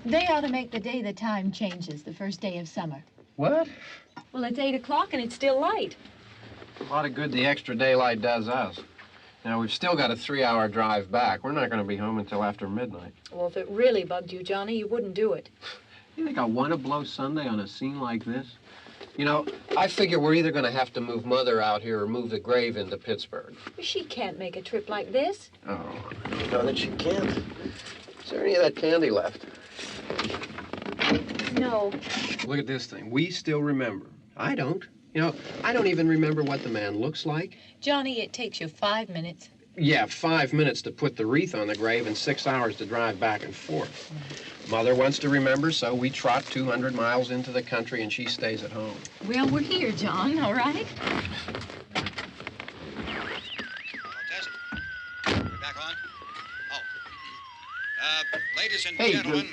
They ought to make the day the time changes, the first day of summer. What? Well, it's 8 o'clock and it's still light. A lot of good the extra daylight does us. Now, we've still got a 3-hour drive back. We're not going to be home until after midnight. Well, if it really bugged you, Johnny, you wouldn't do it. You think I want to blow Sunday on a scene like this? You know, I figure we're either going to have to move Mother out here or move the grave into Pittsburgh. She can't make a trip like this. Oh, you know that she can't. Is there any of that candy left? No. Look at this thing. We still remember. I don't. You know, I don't even remember what the man looks like. Johnny, it takes you 5 minutes. Yeah, 5 minutes to put the wreath on the grave and 6 hours to drive back and forth. Mother wants to remember, so we trot 200 miles into the country and she stays at home. Well, we're here, John, all right? Test. We're back on? Oh. Ladies and gentlemen,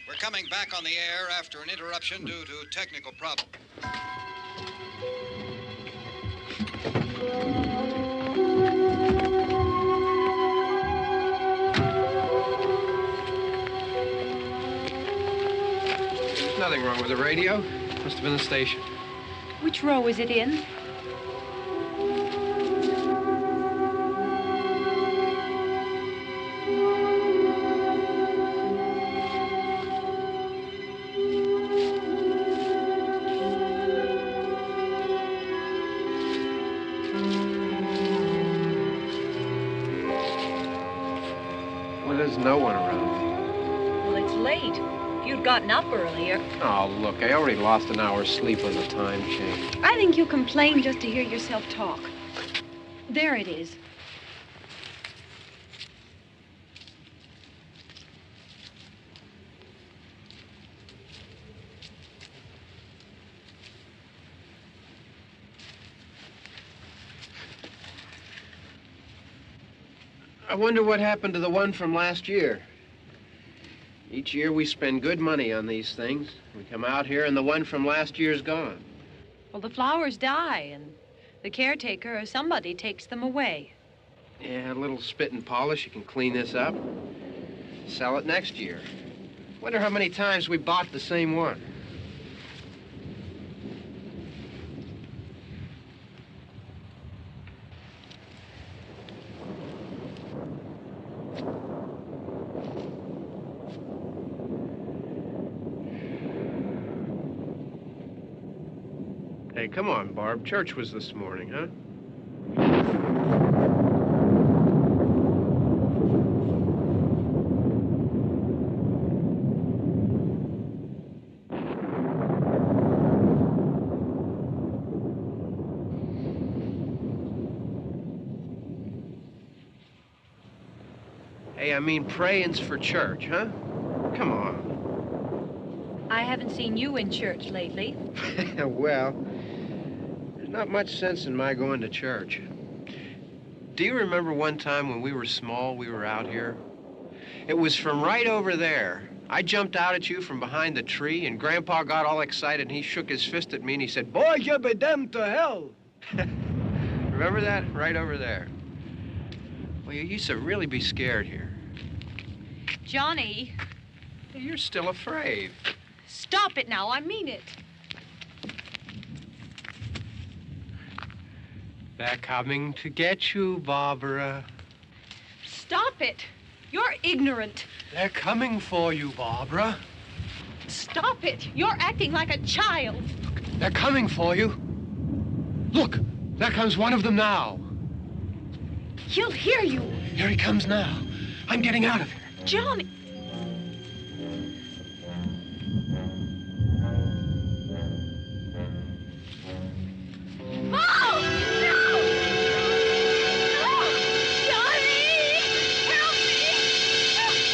we're coming back on the air after an interruption due to technical problem. There's nothing wrong with the radio. Must have been the station. Which row is it in? Well, there's no one around. Well, it's late. If you'd gotten up earlier. Oh, look, I already lost an hour's sleep on the time change. I think you complain just to hear yourself talk. There it is. I wonder what happened to the one from last year. Each year we spend good money on these things. We come out here and the one from last year's gone. Well, the flowers die, and the caretaker or somebody takes them away. Yeah, a little spit and polish, you can clean this up. Sell it next year. Wonder how many times we bought the same one. Hey, come on, Barb. Church was this morning, huh? Hey, I mean praying's for church, huh? Come on. I haven't seen you in church lately. Well, there's not much sense in my going to church. Do you remember one time when we were small, we were out here? It was from right over there. I jumped out at you from behind the tree, and Grandpa got all excited, and he shook his fist at me, and he said, "Boy, you be damned to hell." Remember that? Right over there. Well, you used to really be scared here. Johnny, You're still afraid. stop it now. I mean it. They're coming to get you, Barbara. Stop it. You're ignorant. They're coming for you, Barbara. Stop it. You're acting like a child. They're coming for you. Look, there comes one of them now. He'll hear you. Here he comes now. I'm getting out of here. Johnny. Oh! No! No! Johnny! Help me!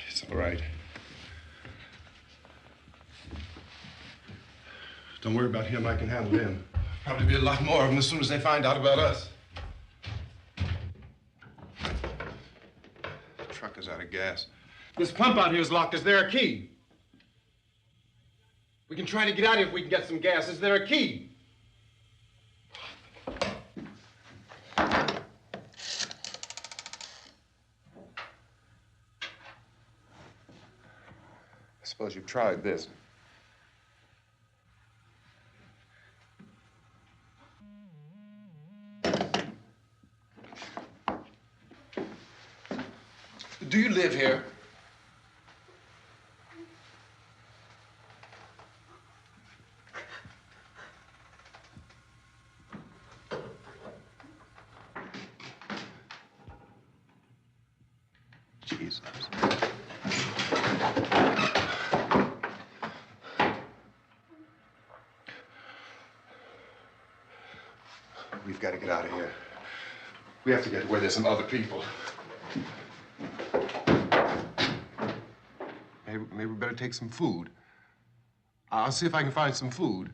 It's all right. Don't worry about him. I can handle him. Probably be a lot more of them as soon as they find out about us. The truck is out of gas. This pump out here is locked. Is there a key? We can try to get out here if we can get some gas. Is there a key? I suppose you've tried this. Do you live here? Jesus. We've got to get out of here. We have to get to where there's some other people. Maybe we better take some food. I'll see if I can find some food.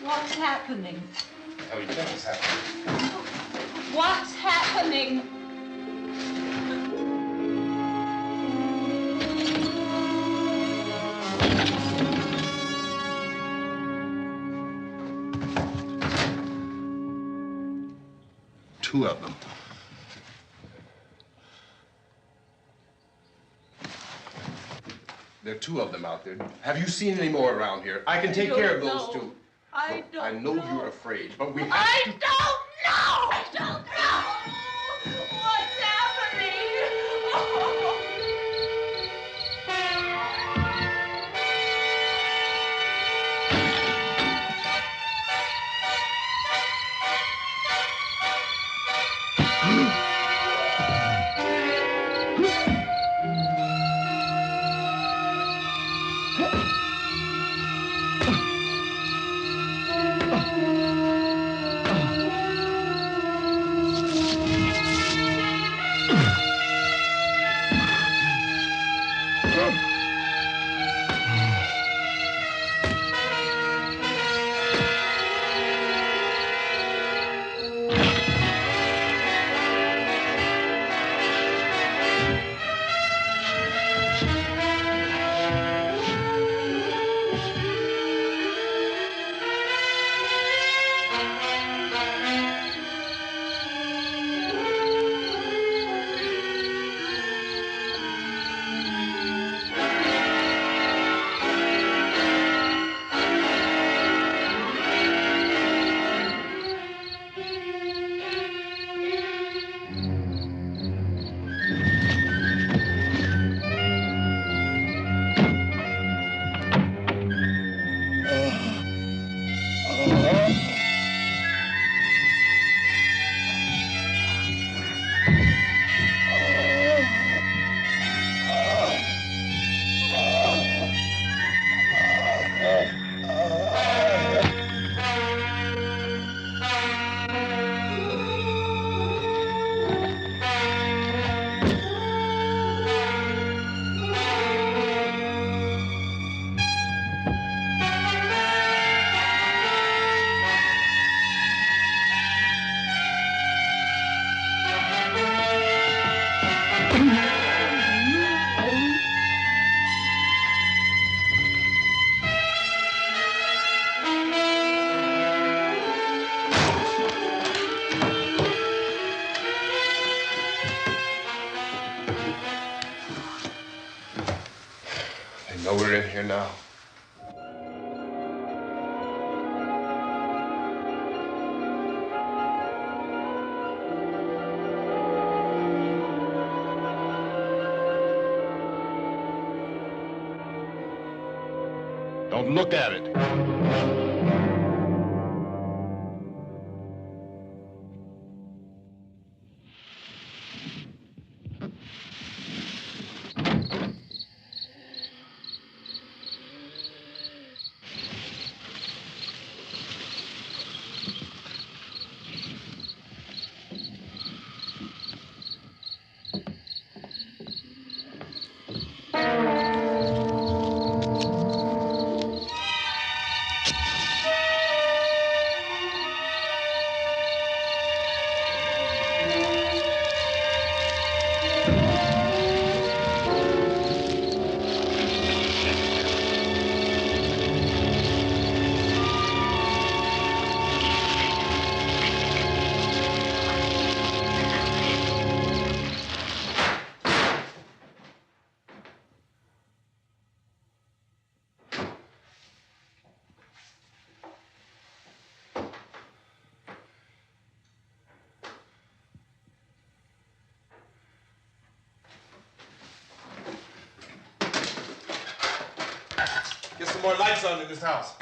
What's happening? How do you think it's happening? What's happening? Two of them. There are two of them out there. Have you seen any more around here? I can take care of those two. I don't I know you're afraid, but we have to... I don't know! I don't know! What's happening? Oh. Oh, we're in here now. Don't look at it. Get some more lights on in this house.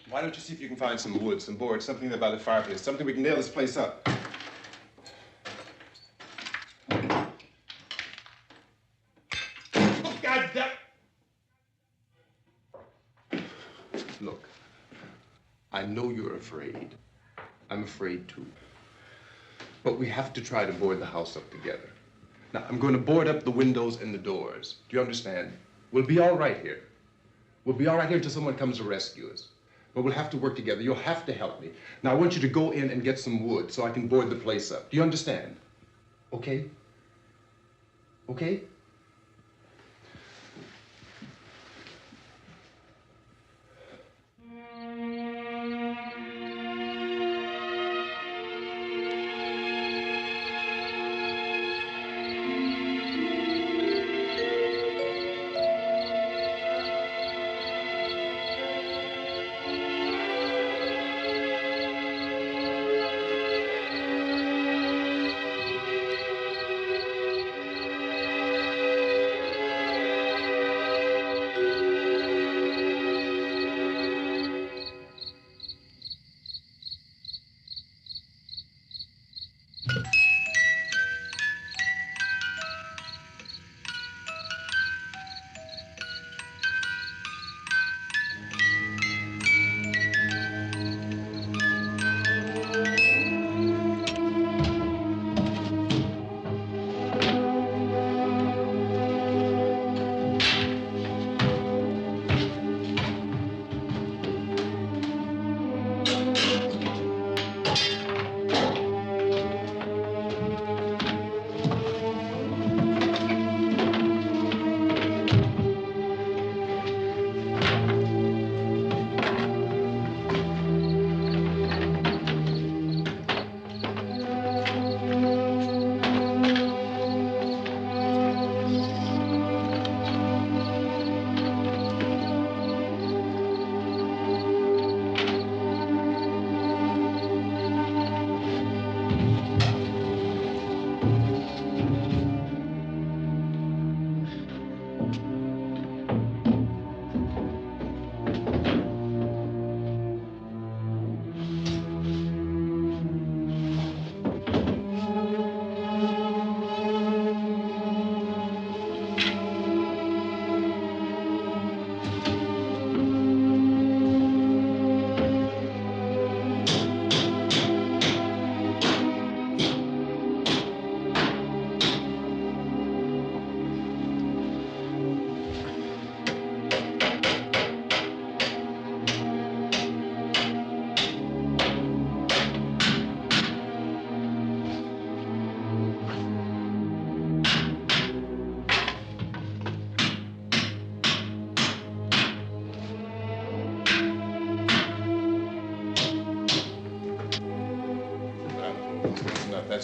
Why don't you see if you can find some wood, some boards, something there by the fireplace, something we can nail this place up. Oh, God damn. Look, I know you're afraid. I'm afraid too. But we have to try to board the house up together. Now, I'm going to board up the windows and the doors. Do you understand? We'll be all right here. We'll be all right here until someone comes to rescue us. But we'll have to work together. You'll have to help me. Now, I want you to go in and get some wood so I can board the place up. Do you understand? Okay? Okay?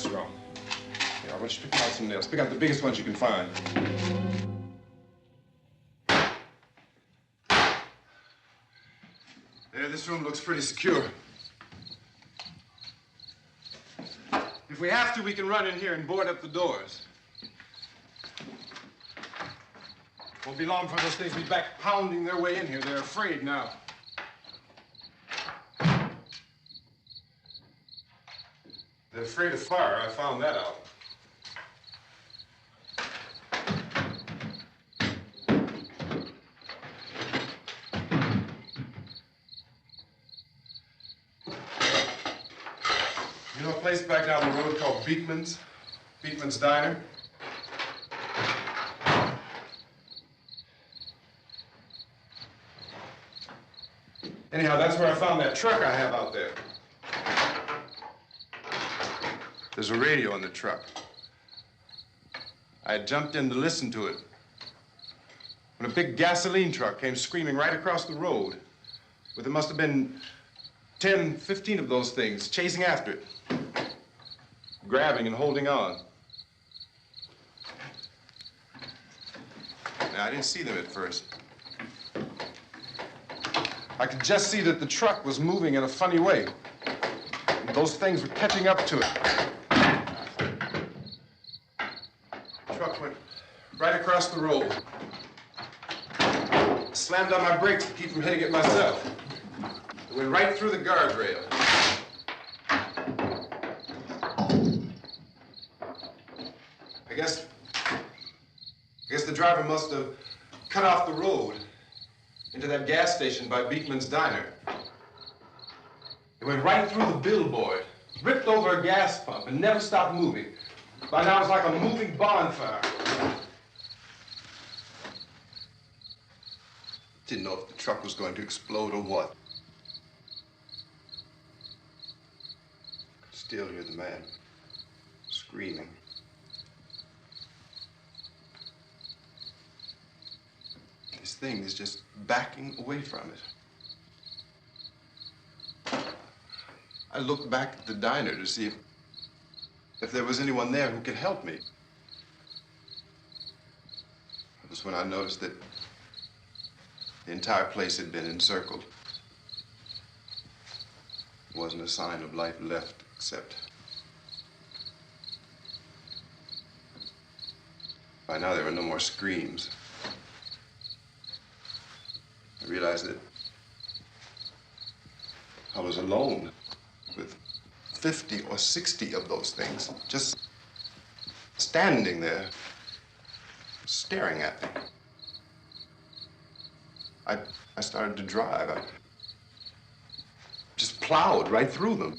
that's wrong. Here, I want you to pick out some nails. Pick out the biggest ones you can find. There, this room looks pretty secure. If we have to, we can run in here and board up the doors. Won't be long before those things be back pounding their way in here. They're afraid now. They're afraid of fire. I found that out. You know a place back down the road called Beekman's? Beekman's Diner? Anyhow, that's where I found that truck I have out there. There's a radio in the truck. I had jumped in to listen to it when a big gasoline truck came screaming right across the road with there must have been 10, 15 of those things chasing after it, grabbing and holding on. Now, I didn't see them at first. I could just see that the truck was moving in a funny way. And those things were catching up to it. The truck went right across the road. Slammed on my brakes to keep from hitting it myself. It went right through the guardrail. I guess the driver must have cut off the road into that gas station by Beekman's Diner. It went right through the billboard, ripped over a gas pump, and never stopped moving. By now, it's like a moving bonfire. Didn't know if the truck was going to explode or what. Could still hear the man screaming. This thing is just backing away from it. I looked back at the diner to see if there was anyone there who could help me. It was when I noticed that the entire place had been encircled. There wasn't a sign of life left except by now there were no more screams. I realized that I was alone with 50 or 60 of those things, just standing there, staring at me. I started to drive. I just plowed right through them.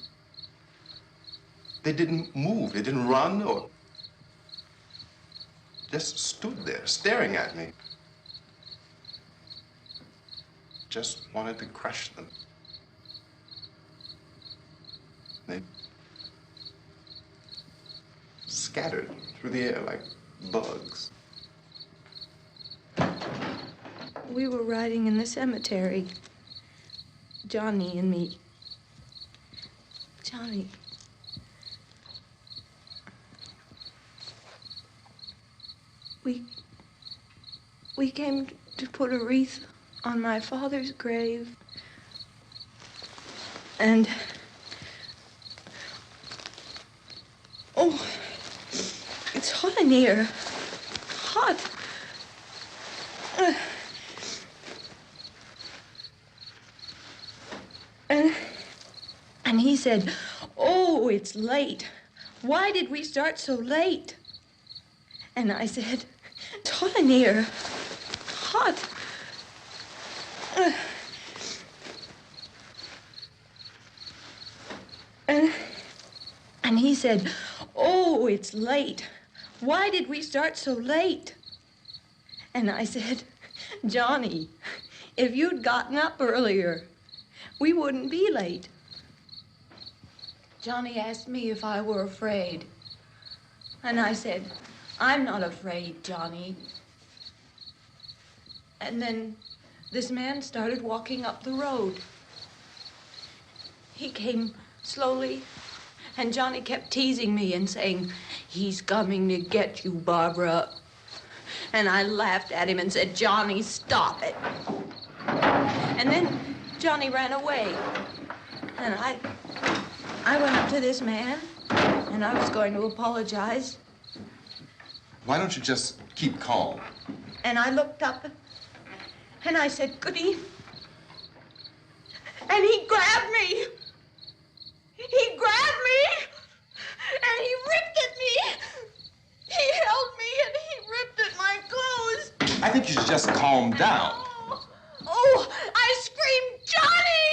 They didn't move, they didn't run or just stood there, staring at me. Just wanted to crush them. They scattered through the air like bugs. We were riding in the cemetery, Johnny and me. Johnny. We came to put a wreath on my father's grave. And oh, it's hot in here. Hot. And he said, "Oh, it's late. Why did we start so late?" And I said, "It's hot in here. Hot." And he said, "Oh, it's late. Why did we start so late?" And I said, "Johnny, if you'd gotten up earlier, we wouldn't be late." Johnny asked me if I were afraid. And I said, "I'm not afraid, Johnny." And then this man started walking up the road. He came slowly And Johnny kept teasing me and saying, "He's coming to get you, Barbara." And I laughed at him and said, "Johnny, stop it." And then Johnny ran away. And I went up to this man, and I was going to apologize. Why don't you just keep calm? And I looked up, and I said, "Good evening." And he grabbed me. He grabbed me, and he ripped at me. He held me, and he ripped at my clothes. I think you should just calm down. Oh, I screamed, "Johnny!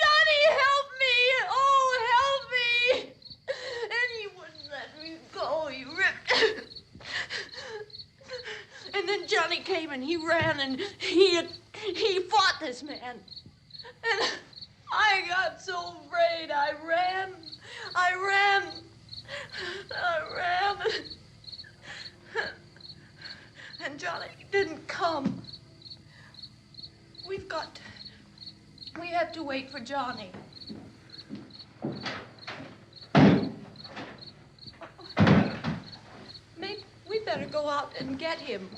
Johnny, help me! Oh, help me!" And he wouldn't let me go. He ripped. And then Johnny came and he ran and he fought this man. And I got so afraid. I ran. And Johnny didn't come. We have to wait for Johnny. Maybe we better go out and get him.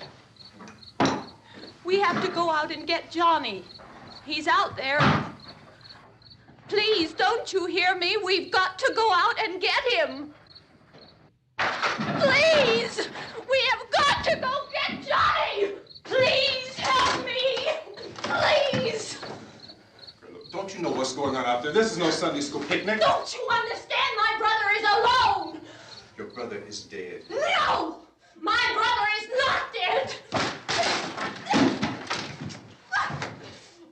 We have to go out and get Johnny. He's out there. Please, don't you hear me? We've got to go out and get him. Please! We have got to go get Johnny! Please help me! Please! Don't you know what's going on out there? This is no Sunday school picnic. Don't you understand? My brother is alone! Your brother is dead. No! My brother is not dead!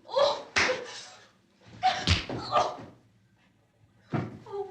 Oh. Oh. Oh.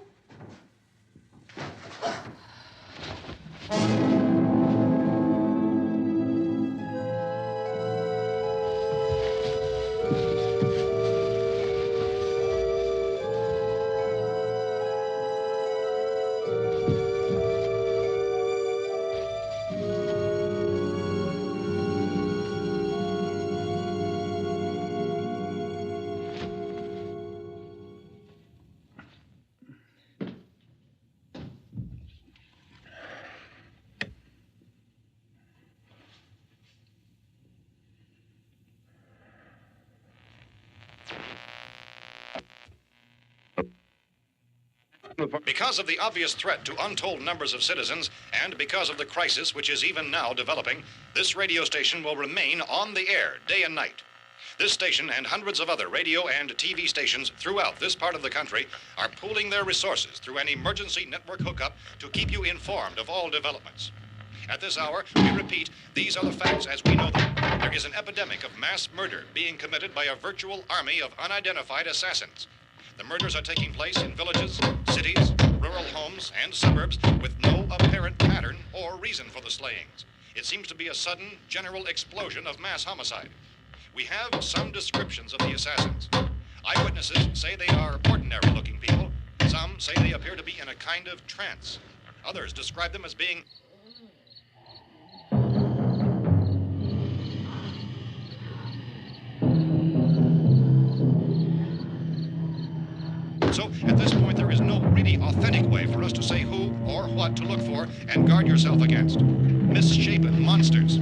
Because of the obvious threat to untold numbers of citizens, and because of the crisis which is even now developing, this radio station will remain on the air day and night. This station and hundreds of other radio and TV stations throughout this part of the country are pooling their resources through an emergency network hookup to keep you informed of all developments. At this hour, we repeat, these are the facts as we know them. There is an epidemic of mass murder being committed by a virtual army of unidentified assassins. The murders are taking place in villages, cities, rural homes, and suburbs with no apparent pattern or reason for the slayings. It seems to be a sudden, general explosion of mass homicide. We have some descriptions of the assassins. Eyewitnesses say they are ordinary-looking people. Some say they appear to be in a kind of trance. Others describe them as being So, at this point, there is no really authentic way for us to say who or what to look for and guard yourself against. Misshapen monsters.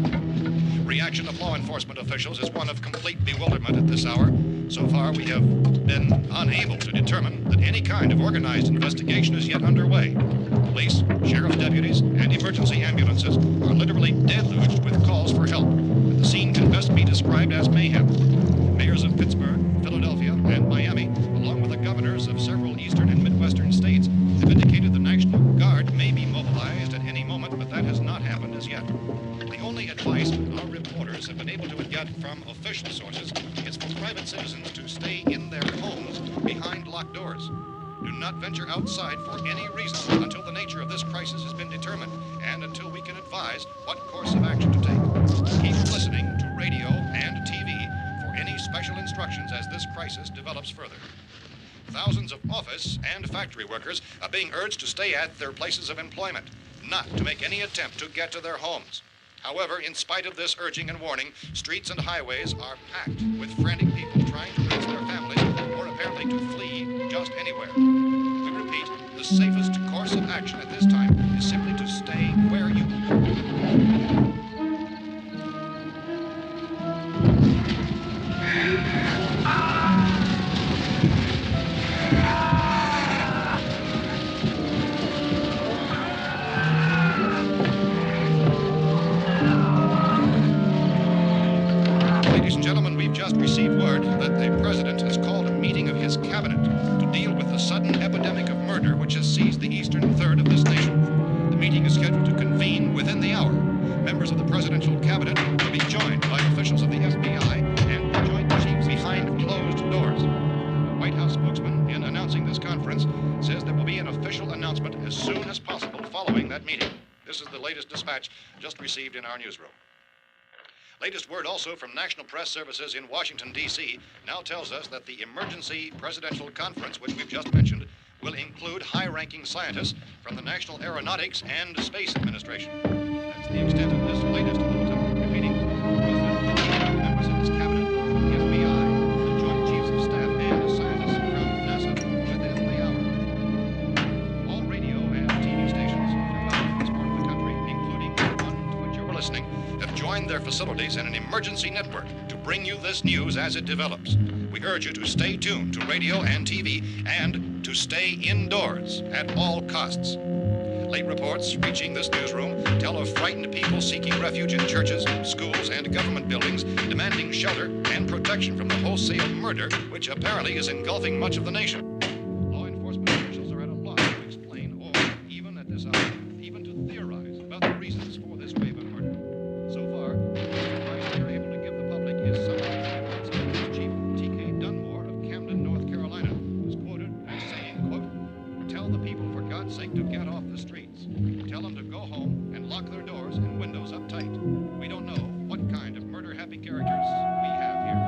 Reaction of law enforcement officials is one of complete bewilderment at this hour. So far, we have been unable to determine that any kind of organized investigation is yet underway. Police, sheriff's deputies, and emergency ambulances are literally deluged with calls for help. The scene can best be described as mayhem. Mayors of Pittsburgh, Philadelphia, and Miami, along with the governors of several eastern and midwestern states, have indicated the National Guard may be mobilized at any moment, but that has not happened as yet. The only advice our reporters have been able to get from official sources is for private citizens to stay in their homes behind locked doors. Do not venture outside for any reason until the nature of this crisis has been determined and until we can advise what course of action to take. Keep listening to radio and TV for any special instructions as this crisis develops further. Thousands of office and factory workers are being urged to stay at their places of employment, not to make any attempt to get to their homes. However, in spite of this urging and warning, streets and highways are packed with frantic people trying to reach their families or apparently to flee just anywhere. We repeat, the safest course of action at this time is simply to stay where you are. Ladies and gentlemen, we've just received word that the President has called a meeting of his cabinet to deal with the sudden epidemic of murder which has seized the eastern third of this nation. The meeting is scheduled to convene within the hour. Members of the presidential cabinet will be joined by officials of the FBI and the Joint Chiefs behind closed doors. The White House spokesman, in announcing this conference, says there will be an official announcement as soon as possible following that meeting. This is the latest dispatch just received in our newsroom. Latest word also from National Press Services in Washington, D.C. now tells us that the emergency presidential conference, which we've just mentioned, will include high-ranking scientists from the National Aeronautics and Space Administration. That's the extent of this latest bulletin. Meeting President, members of his cabinet, the FBI, the Joint Chiefs of Staff, and scientists from NASA within the hour. All radio and TV stations throughout this part of the country, including the one to which you're listening, have joined their facilities in an emergency network to bring you this news as it develops. We urge you to stay tuned to radio and TV and to stay indoors at all costs. Late reports reaching this newsroom tell of frightened people seeking refuge in churches, schools, and government buildings, demanding shelter and protection from the wholesale murder which apparently is engulfing much of the nation. Law enforcement officials are at a loss to explain or, even at this hour, even to theorize about the reasons for this wave of murder. So far, the advice they're able to give the public is some of the evidence of Police Chief T.K. Dunmore of Camden, North Carolina, who's quoted as saying, quote, "Tell the people, for God's sake, to get off the streets. Tell them to go home and lock their doors and windows up tight. We don't know what kind of murder-happy characters we have here."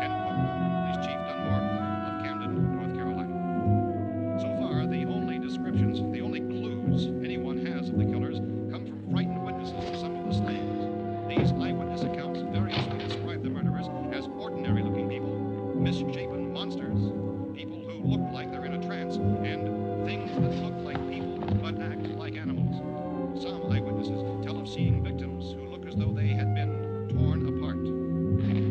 End quote. Police Chief Dunmore of Camden, North Carolina. So far, the only descriptions, the only clues anyone has of the killers come from frightened witnesses of some of the slayings. These eyewitness accounts variously describe the murderers as ordinary-looking people, misshapen monsters, people who look like they're in a trance, and things that look like people but act like animals. Some eyewitnesses tell of seeing victims who look as though they had been torn apart.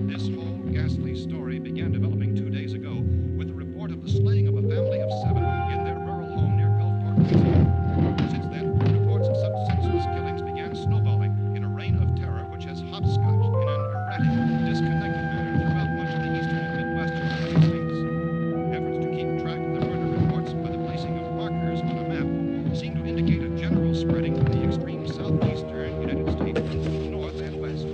This whole ghastly story began developing 2 days ago with the report of the slaying of a family of 7 in their rural home near Gulfport, Louisiana. Since then, reports of such senseless killings began snowballing in a reign of terror which has hopscotched in an erratic, disconnected manner throughout much of the eastern and midwestern United States. Efforts to keep track of the murder reports by the placing of markers on a map seem to indicate a general spreading from the extreme southeastern United States to the north and west.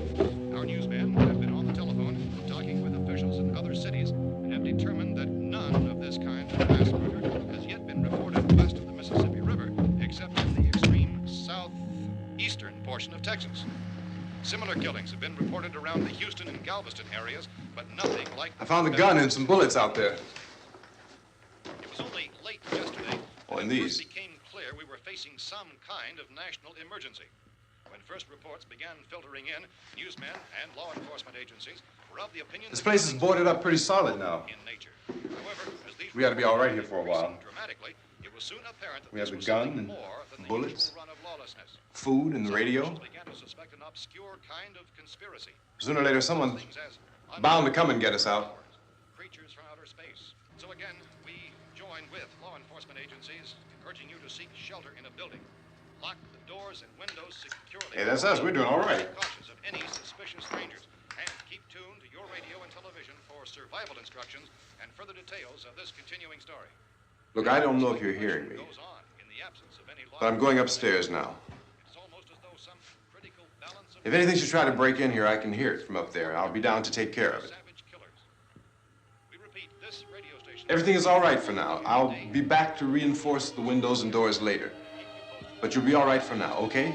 Our newsmen have been on the telephone talking with officials in other cities and have determined that none of this kind of mass murder has yet been reported west of the Mississippi River, except in the extreme southeastern portion of Texas. Similar killings have been reported around the Houston and Galveston areas, but nothing like... I found a gun and some bullets out there. It was only late yesterday Oh, and that it these. first became clear we were facing some kind of national emergency. When first reports began filtering in, newsmen and law enforcement agencies were of the opinion This that place is killings boarded were up pretty solid now. in nature. However, as these We ought to be all right here reports for a while. increased dramatically, it was soon apparent that We this have the was gun something and more than the bullets, usual run of lawlessness. food and the Some radio. officials began to suspect an obscure kind of conspiracy. Sooner or later, someone's Things as bound to come and get us out. creatures from outer space. So again, we join with law enforcement agencies, urging you to seek shelter in a building. Lock the doors and windows securely. Hey, that's us. We're doing all right. Be cautious of any suspicious strangers, and keep tuned to your radio and television for survival instructions and further details of this continuing story. Look, I don't know if you're hearing me, Goes on in the absence of any law. but I'm going upstairs now. It's almost as though some critical balance of If anything should try to break in here, I can hear it from up there. I'll be down to take care of it. savage killers. We repeat, this radio station. Everything is all right for now. I'll be back to reinforce the windows and doors later. But you'll be all right for now, okay?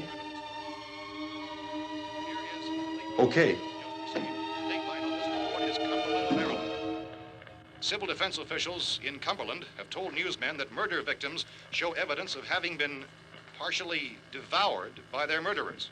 Okay. Civil defense officials in Cumberland have told newsmen that murder victims show evidence of having been partially devoured by their murderers.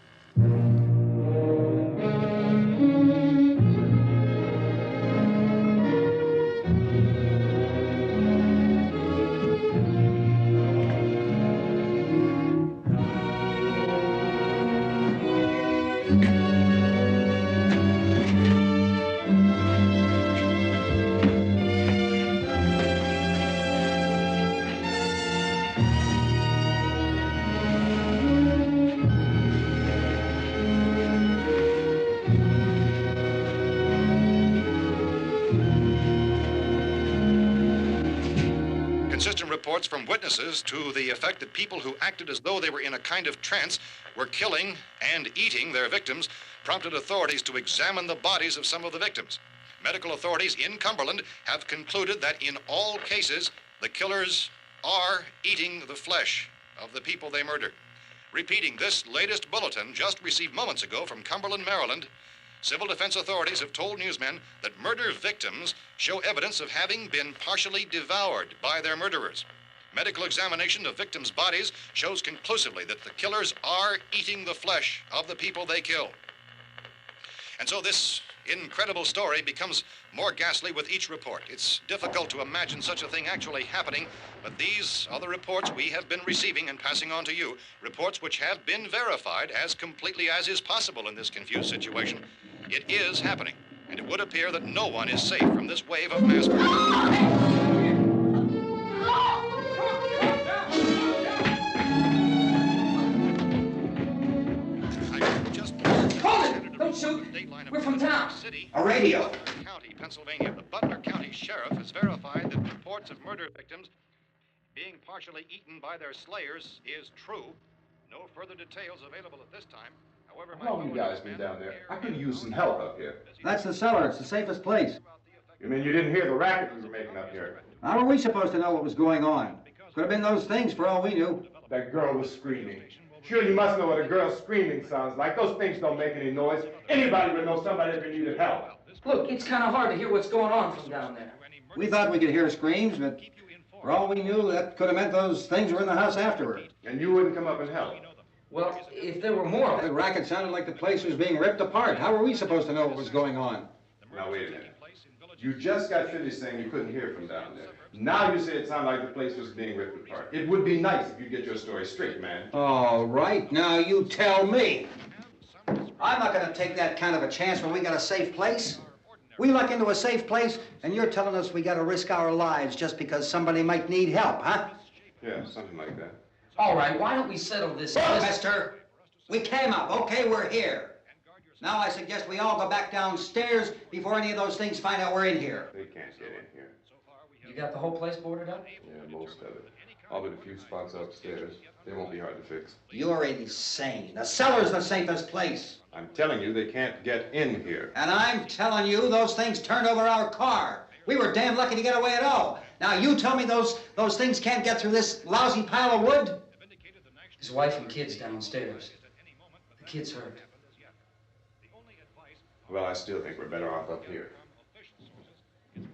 Consistent reports from witnesses to the effect that people who acted as though they were in a kind of trance were killing and eating their victims prompted authorities to examine the bodies of some of the victims. Medical authorities in Cumberland have concluded that in all cases, the killers are eating the flesh of the people they murdered. Repeating this latest bulletin just received moments ago from Cumberland, Maryland, civil defense authorities have told newsmen that murder victims show evidence of having been partially devoured by their murderers. Medical examination of victims' bodies shows conclusively that the killers are eating the flesh of the people they kill. And so this incredible story becomes more ghastly with each report. It's difficult to imagine such a thing actually happening, but these are the reports we have been receiving and passing on to you, reports which have been verified as completely as is possible in this confused situation. It is happening, and it would appear that no one is safe from this wave of mass murder. Don't shoot. We're from town. A radio. County, Pennsylvania. The Butler County Sheriff has verified that reports of murder victims being partially eaten by their slayers is true. No further details available at this time. However, How long have you guys been down there? I could use some help up here. That's the cellar. It's the safest place. You mean you didn't hear the racket we were making up here? How were we supposed to know what was going on? Could have been those things for all we knew. That girl was screaming. Sure, you must know what a girl screaming sounds like. Those things don't make any noise. Anybody would know somebody ever needed help. Look, it's kind of hard to hear what's going on from down there. We thought we could hear screams, but for all we knew, that could have meant those things were in the house afterward. And you wouldn't come up and help? Well, if there were more... The racket sounded like the place was being ripped apart. How were we supposed to know what was going on? Now, wait a minute. You just got finished saying you couldn't hear from down there. Now you say it sounded like the place was being ripped apart. It would be nice if you get your story straight, man. All right, now you tell me. I'm not going to take that kind of a chance when we got a safe place. We luck into a safe place, and you're telling us we got to risk our lives just because somebody might need help, huh? Yeah, something like that. All right, why don't we settle this? Mister, we came up. Okay, we're here. Now I suggest we all go back downstairs before any of those things find out we're in here. They can't get in here. You got the whole place boarded up? Yeah, most of it. All but a few spots upstairs. They won't be hard to fix. You're insane. The cellar's the safest place. I'm telling you, they can't get in here. And I'm telling you, those things turned over our car. We were damn lucky to get away at all. Now you tell me those things can't get through this lousy pile of wood? His wife and kids downstairs. The kid's hurt. Well, I still think we're better off up here.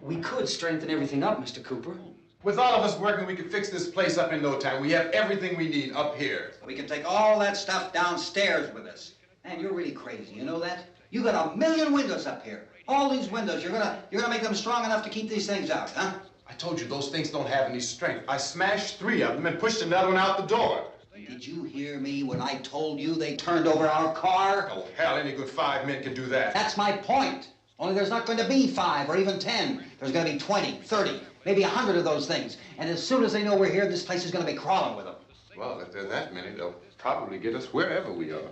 We could strengthen everything up, Mr. Cooper. With all of us working, we could fix this place up in no time. We have everything we need up here. We can take all that stuff downstairs with us. Man, you're really crazy, you know that? You got 1,000,000 windows up here. All these windows, you're gonna make them strong enough to keep these things out, huh? I told you those things don't have any strength. I smashed 3 of them and pushed another one out the door. Did you hear me when I told you they turned over our car? Oh, hell, any good 5 men can do that. That's my point. Only there's not going to be 5 or even 10. There's going to be 20, 30, maybe 100 of those things. And as soon as they know we're here, this place is going to be crawling with them. Well, if there are that many, they'll probably get us wherever we are.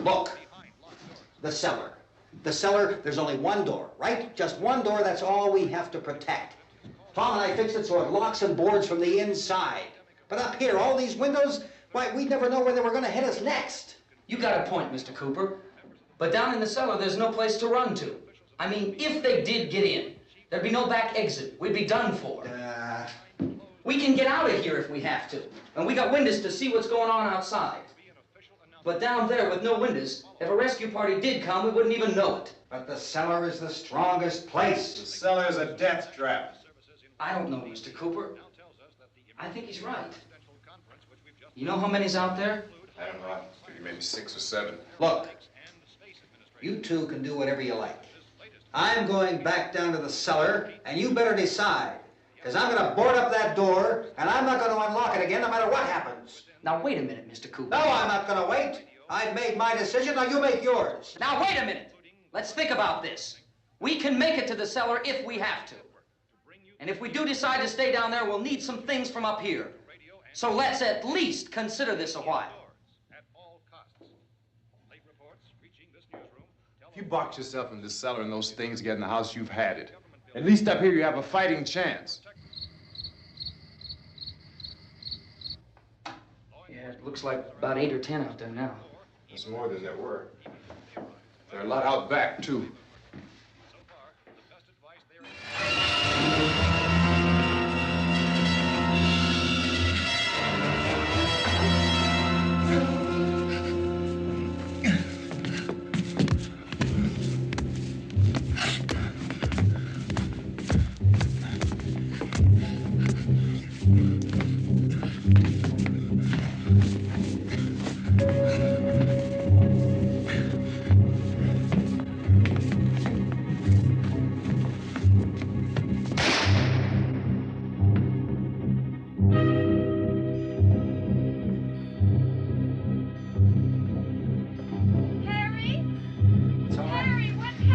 Look, the cellar. The cellar, there's only one door, right? Just one door, that's all we have to protect. Tom and I fixed it so it locks and boards from the inside. But up here, all these windows, why, we'd never know where they were going to hit us next. You got a point, Mr. Cooper. But down in the cellar, there's no place to run to. I mean, if they did get in, there'd be no back exit. We'd be done for. We can get out of here if we have to. And we got windows to see what's going on outside. But down there with no windows, if a rescue party did come, we wouldn't even know it. But the cellar is the strongest place. The cellar's a death trap. I don't know, Mr. Cooper. I think he's right. You know how many's out there? I don't know. Maybe 6 or 7. Look, you two can do whatever you like. I'm going back down to the cellar, and you better decide. Because I'm going to board up that door, and I'm not going to unlock it again no matter what happens. Now, wait a minute, Mr. Cooper. No, I'm not going to wait. I've made my decision, now you make yours. Now, wait a minute. Let's think about this. We can make it to the cellar if we have to. And if we do decide to stay down there, we'll need some things from up here. So let's at least consider this a while. If you box yourself in this cellar and those things get in the house, you've had it. At least up here you have a fighting chance. Yeah, it looks like about 8 or 10 out there now. There's more than there were. There are a lot out back, too.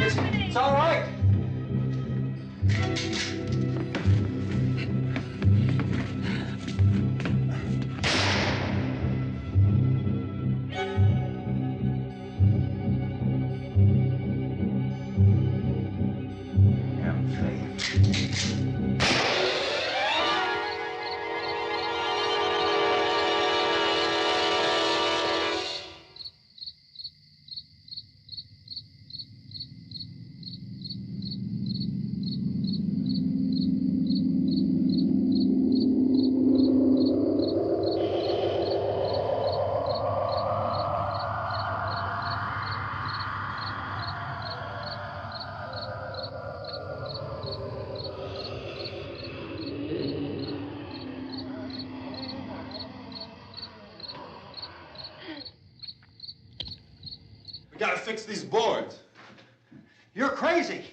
It's all right. We gotta fix these boards. You're crazy.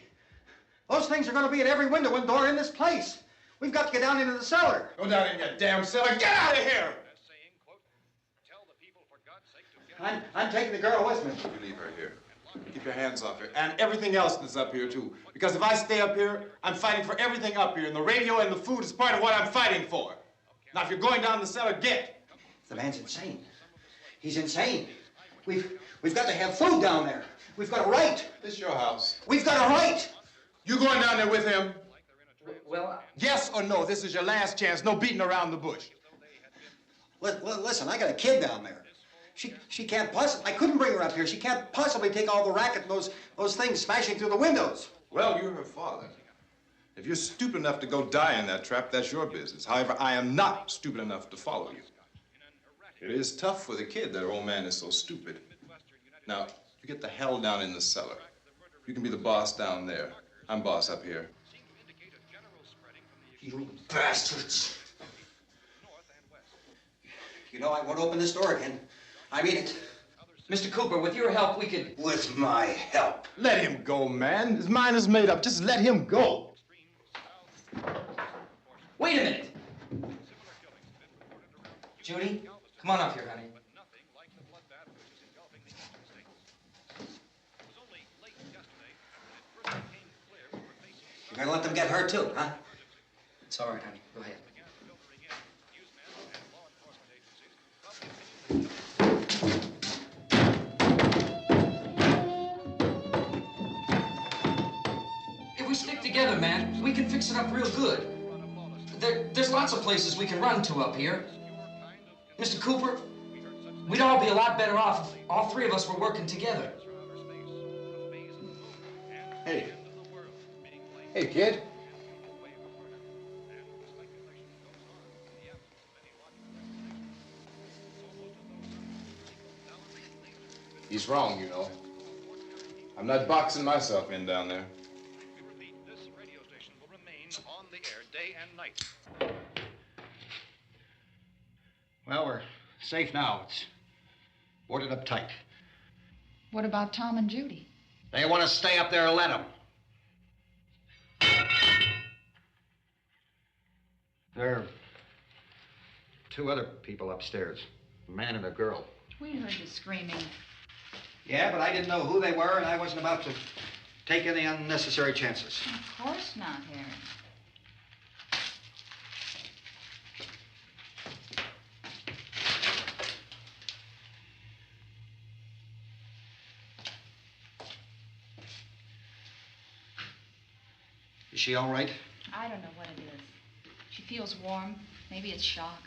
Those things are going to be at every window and door in this place. We've got to get down into the cellar. Go down in your damn cellar. Get out of here! I'm taking the girl with me. You leave her here. Keep your hands off her. And everything else that's up here, too. Because if I stay up here, I'm fighting for everything up here. And the radio and the food is part of what I'm fighting for. Now, if you're going down the cellar, get. The man's insane. He's insane. We've got to have food down there. We've got a right. This is your house. We've got a right. You going down there with him? Well, Yes or no? This is your last chance. No beating around the bush. Listen, I got a kid down there. She can't possibly, I couldn't bring her up here. She can't possibly take all the racket and those things smashing through the windows. Well, you're her father. If you're stupid enough to go die in that trap, that's your business. However, I am not stupid enough to follow you. It is tough for the kid that her old man is so stupid. Now, you get the hell down in the cellar. You can be the boss down there. I'm boss up here. You bastards. You know, I won't open this door again. I mean it. Mr. Cooper, with your help, we could... With my help. Let him go, man. His mind is made up. Just let him go. Wait a minute. Judy, come on up here, honey. You're gonna let them get hurt too, huh? It's all right, honey. Go ahead. If we stick together, man, we can fix it up real good. There's lots of places we can run to up here. Mr. Cooper, we'd all be a lot better off if all three of us were working together. Hey. Hey, kid. He's wrong, you know. I'm not boxing myself in down there. This radio station will remain on the air day and night. Well, we're safe now. It's boarded up tight. What about Tom and Judy? They want to stay up there, let them. There are two other people upstairs, a man and a girl. We heard the screaming. Yeah, but I didn't know who they were, and I wasn't about to take any unnecessary chances. Of course not, Harry. Is she all right? I don't know what it is. She feels warm. Maybe it's shock.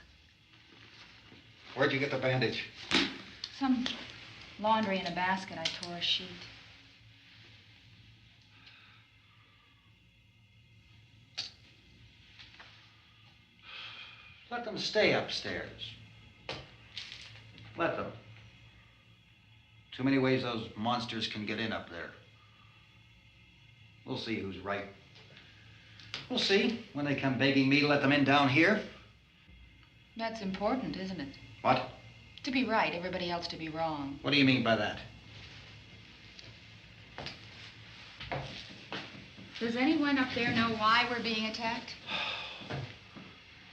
Where'd you get the bandage? Some laundry in a basket. I tore a sheet. Let them stay upstairs. Let them. Too many ways those monsters can get in up there. We'll see who's right. We'll see when they come begging me to let them in down here. That's important, isn't it? What? To be right, everybody else to be wrong. What do you mean by that? Does anyone up there know why we're being attacked?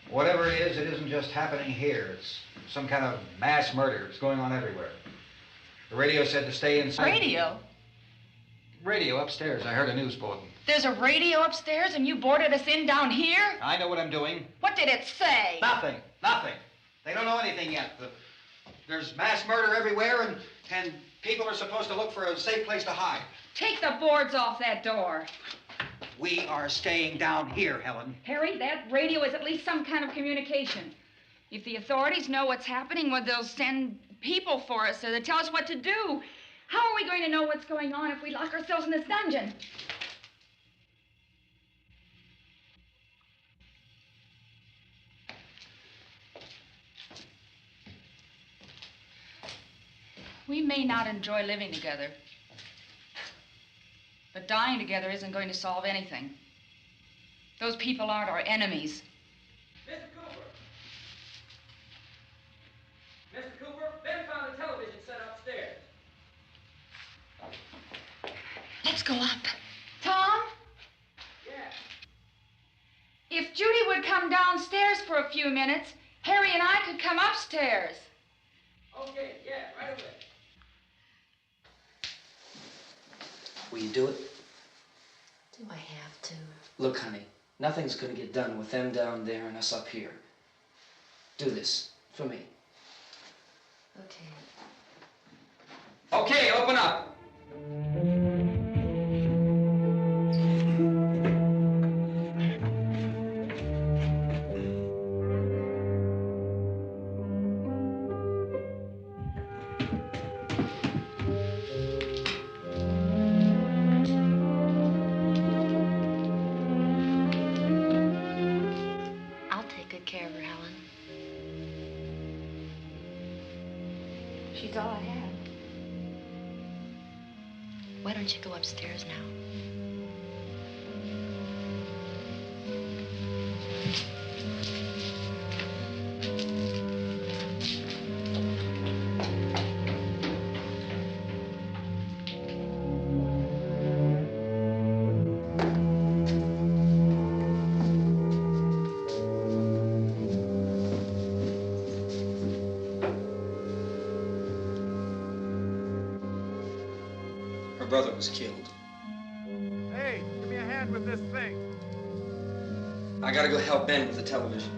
Whatever it isn't just happening here. It's some kind of mass murder. It's going on everywhere. The radio said to stay inside. Radio? Radio upstairs. I heard a news bulletin. There's a radio upstairs and you boarded us in down here? I know what I'm doing. What did it say? Nothing. Nothing. They don't know anything yet. There's mass murder everywhere, and people are supposed to look for a safe place to hide. Take the boards off that door. We are staying down here, Helen. Harry, that radio is at least some kind of communication. If the authorities know what's happening, well, they'll send people for us so they tell us what to do. How are we going to know what's going on if we lock ourselves in this dungeon? We may not enjoy living together, but dying together isn't going to solve anything. Those people aren't our enemies. Mr. Cooper! Mr. Cooper, Ben found a television set upstairs. Let's go up. Tom? Yeah. If Judy would come downstairs for a few minutes, Harry and I could come upstairs. Okay, yeah, right away. Will you do it? Do I have to? Look, honey, nothing's gonna get done with them down there and us up here. Do this for me. Okay. Okay, open up. I'll take good care of her, Helen. She's all I have. Why don't you go upstairs now? Her brother was killed. Hey, give me a hand with this thing. I gotta go help Ben with the television.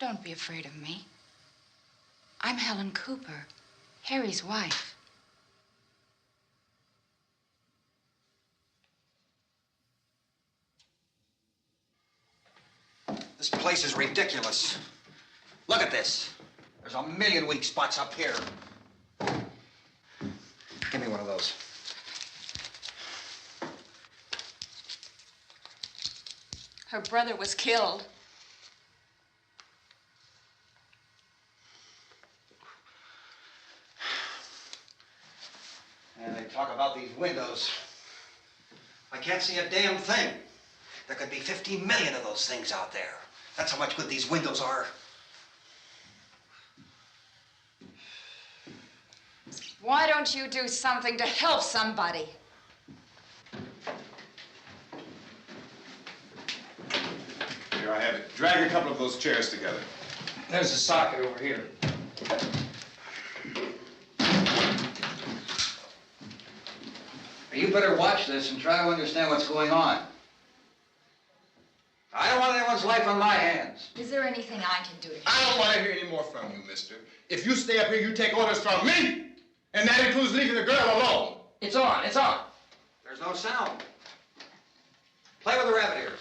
Don't be afraid of me. I'm Helen Cooper, Harry's wife. This place is ridiculous. Look at this. There's a million weak spots up here. those. Her brother was killed. And they talk about these windows. I can't see a damn thing. There could be 50 million of those things out there. That's how much good these windows are. Why don't you do something to help somebody? Here I have it. Drag a couple of those chairs together. There's a socket over here. You better watch this and try to understand what's going on. I don't want anyone's life on my hands. Is there anything I can do to help? I don't want to hear any more from you, mister. If you stay up here, you take orders from me. And that includes leaving the girl alone. It's on, it's on. There's no sound. Play with the rabbit ears.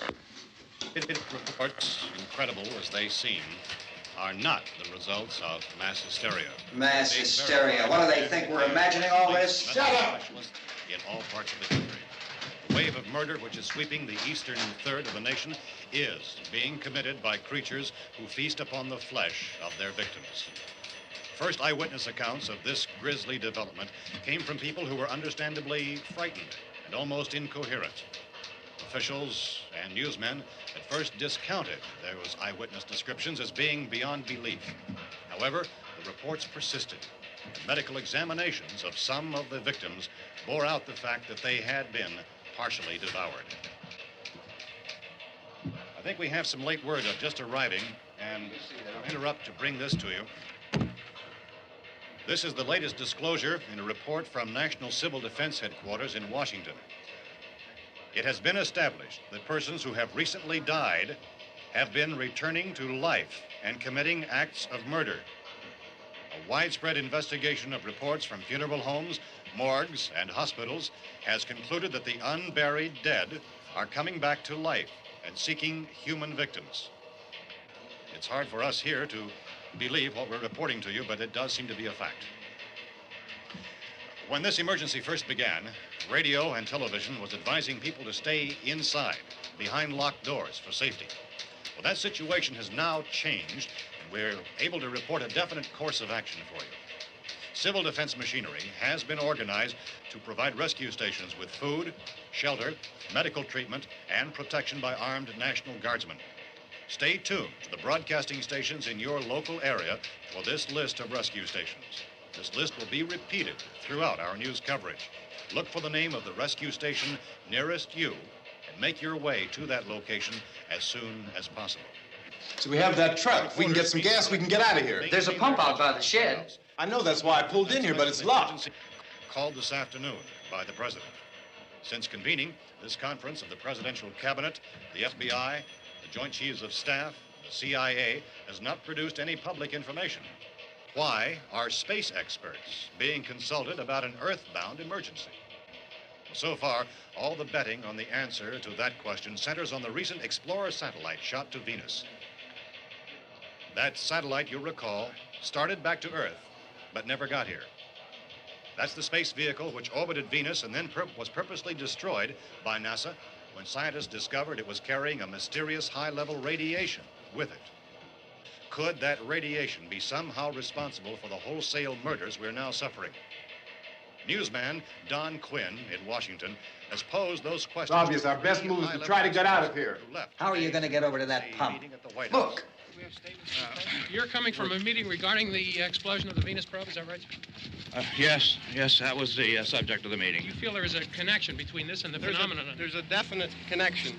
Reports, incredible as they seem, are not the results of mass hysteria. Mass hysteria. What do they think? We're imagining all this? Shut up! In all parts of the country. The wave of murder which is sweeping the eastern third of the nation is being committed by creatures who feast upon the flesh of their victims. First eyewitness accounts of this grisly development came from people who were understandably frightened and almost incoherent. Officials and newsmen at first discounted those eyewitness descriptions as being beyond belief. However, the reports persisted. The medical examinations of some of the victims bore out the fact that they had been partially devoured. I think we have some late word just arriving, and I'll interrupt to bring this to you. This is the latest disclosure in a report from National Civil Defense Headquarters in Washington. It has been established that persons who have recently died have been returning to life and committing acts of murder. A widespread investigation of reports from funeral homes, morgues, and hospitals has concluded that the unburied dead are coming back to life and seeking human victims. It's hard for us here to believe what we're reporting to you, but it does seem to be a fact. When this emergency first began, radio and television was advising people to stay inside, behind locked doors for safety. Well, that situation has now changed, and we're able to report a definite course of action for you. Civil defense machinery has been organized to provide rescue stations with food, shelter, medical treatment, and protection by armed National Guardsmen. Stay tuned to the broadcasting stations in your local area for this list of rescue stations. This list will be repeated throughout our news coverage. Look for the name of the rescue station nearest you and make your way to that location as soon as possible. So we have that truck. If we can get some gas, we can get out of here. There's a pump out by the shed. I know, that's why I pulled in here, but it's locked. Called this afternoon by the president. Since convening this conference of the presidential cabinet, the FBI, the Joint Chiefs of Staff, the CIA has not produced any public information. Why are space experts being consulted about an earthbound emergency? So far, all the betting on the answer to that question centers on the recent Explorer satellite shot to Venus. That satellite, you'll recall, started back to Earth, but never got here. That's the space vehicle which orbited Venus and then was purposely destroyed by NASA when scientists discovered it was carrying a mysterious high-level radiation with it. Could that radiation be somehow responsible for the wholesale murders we're now suffering? Newsman Don Quinn in Washington has posed those questions. It's obvious our best move is to try to get out of here. How are you going to get over to that pump? Look. You're coming from a meeting regarding the explosion of the Venus probe, is that right? Yes, that was the subject of the meeting. You feel there is a connection between this and the phenomenon? There's a definite connection.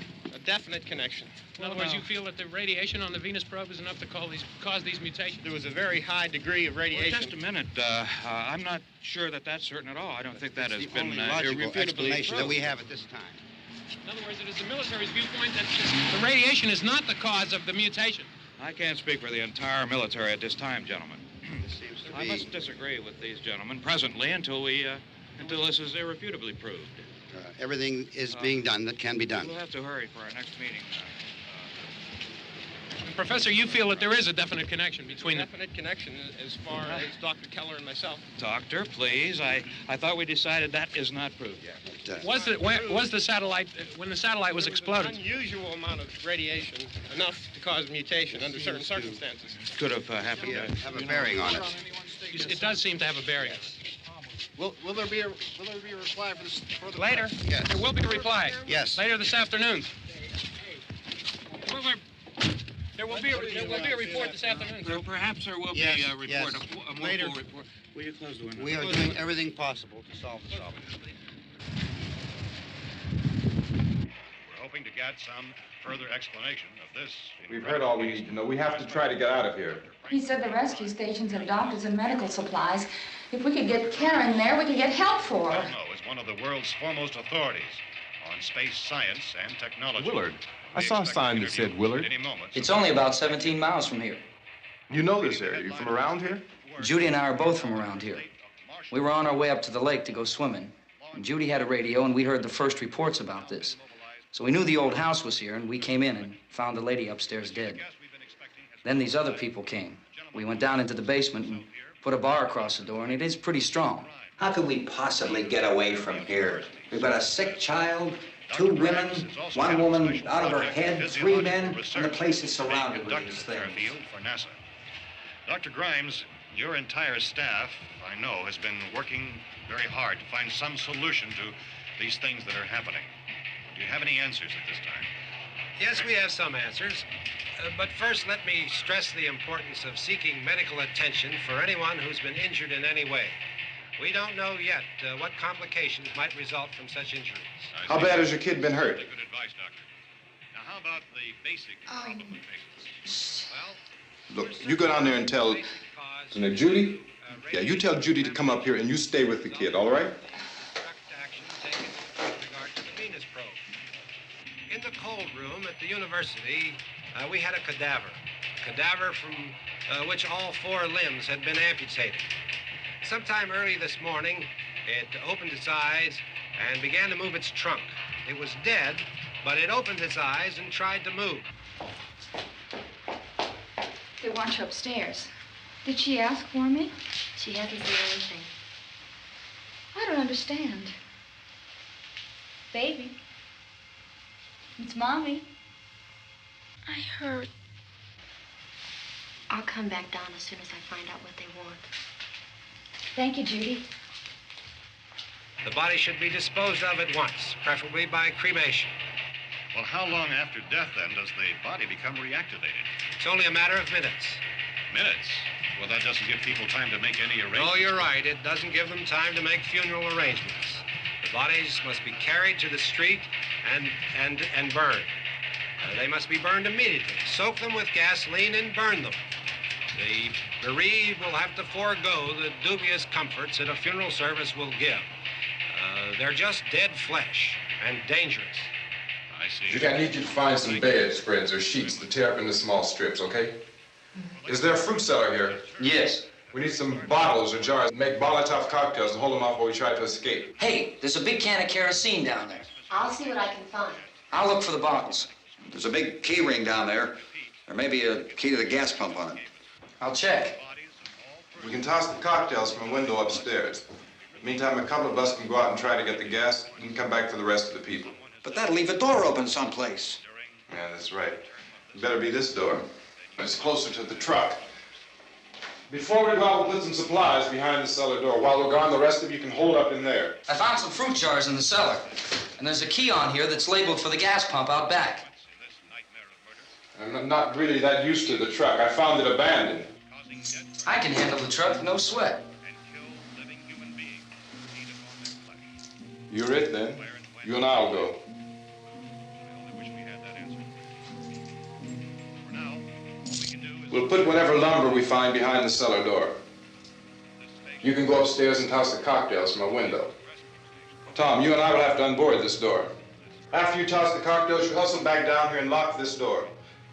In other words, you feel that the radiation on the Venus probe is enough to cause these mutations? There was a very high degree of radiation. Well, just a minute. I'm not sure that that's certain at all. I don't think that has been logical irrefutably explanation proved. that we have at this time. In other words, it is the military's viewpoint that the radiation is not the cause of the mutation. I can't speak for the entire military at this time, gentlemen. This seems to I be... must disagree with these gentlemen presently until this is irrefutably proved. Everything is being done that can be done. We'll have to hurry for our next meeting. Professor, you feel that there is a definite connection between Definite connection as far as Dr. Keller and myself. Doctor, please. I thought we decided that is not proved yet. Was the satellite, when the satellite was exploded? An unusual amount of radiation, enough to cause mutation under certain circumstances. Could have happened. Have a bearing on it. It does seem to have a bearing. Will there be a reply for the Later? Yes. There will be a reply. Yes. Later this afternoon. There will be a report this afternoon. Well, perhaps there will be a report, yes. a more Later. full report. Will you close the window? We are doing everything possible to solve the problem. We're hoping to get some further explanation of this. We've heard all we need to know. We have to try to get out of here. He said the rescue stations have doctors and medical supplies. If we could get care in there, we could get help for her. Romero is one of the world's foremost authorities on space science and technology. Willard. I saw a sign that said Willard. Any moment. It's only about 17 miles from here. You know this area. You from around here? Judy and I are both from around here. We were on our way up to the lake to go swimming, and Judy had a radio, and we heard the first reports about this. So we knew the old house was here, and we came in and found the lady upstairs dead. Then these other people came. We went down into the basement and put a bar across the door, and it is pretty strong. How could we possibly get away from here? We've got a sick child, 2 women, 1 woman out of her head, 3 men, and the place is surrounded with these things. For NASA. Dr. Grimes, your entire staff, I know, has been working very hard to find some solution to these things that are happening. Do you have any answers at this time? Yes, we have some answers. But first, let me stress the importance of seeking medical attention for anyone who's been injured in any way. We don't know yet what complications might result from such injuries. How bad has your kid been hurt? Good advice, Doctor. Now, how about the basic problem with patients? Well, Look, you go down there and tell... Now, Judy? Yeah, you tell Judy to come up here and you stay with the kid, all right? In the cold room at the university, we had a cadaver from which all 4 limbs had been amputated. Sometime early this morning, it opened its eyes and began to move its trunk. It was dead, but it opened its eyes and tried to move. They want you upstairs. Did she ask for me? She hasn't said anything. I don't understand. Baby. It's Mommy. I heard. I'll come back down as soon as I find out what they want. Thank you, Judy. The body should be disposed of at once, preferably by cremation. well, how long after death, then, does the body become reactivated? It's only a matter of minutes. Minutes? Well, that doesn't give people time to make any arrangements. Oh, you're right. It doesn't give them time to make funeral arrangements. The bodies must be carried to the street and burned. They must be burned immediately. Soak them with gasoline and burn them. The bereaved will have to forego the dubious comforts that a funeral service will give. They're just dead flesh and dangerous. I see. Judy, I need you to find some bedspreads or sheets to tear up into small strips, okay? Is there a fruit cellar here? Yes. We need some bottles or jars. Make Molotov cocktails and hold them off while we try to escape. Hey, there's a big can of kerosene down there. I'll see what I can find. I'll look for the bottles. There's a big key ring down there. There may be a key to the gas pump on it. I'll check. We can toss the cocktails from a window upstairs. Meantime, a couple of us can go out and try to get the gas and come back for the rest of the people. But that'll leave a door open someplace. Yeah, that's right. It better be this door. It's closer to the truck. Before we go out, we'll put some supplies behind the cellar door. While we're gone, the rest of you can hold up in there. I found some fruit jars in the cellar. And there's a key on here that's labeled for the gas pump out back. I'm not really that used to the truck. I found it abandoned. I can handle the truck, no sweat. You're it, then. You and I'll go. We'll put whatever lumber we find behind the cellar door. You can go upstairs and toss the cocktails from a window. Tom, you and I will have to unboard this door. After you toss the cocktails, you hustle back down here and lock this door.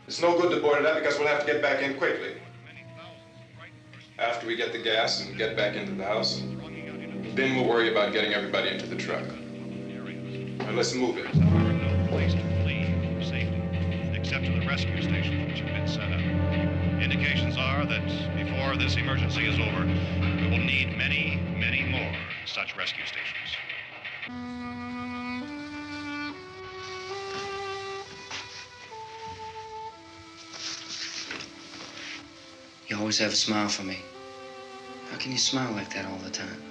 It's no good to board it up because we'll have to get back in quickly. After we get the gas and get back into the house, then we'll worry about getting everybody into the truck. Now let's move it. No place to flee for safety, except to the rescue stations which have been set up. Indications are that before this emergency is over, we will need many, many more such rescue stations. You always have a smile for me. How can you smile like that all the time?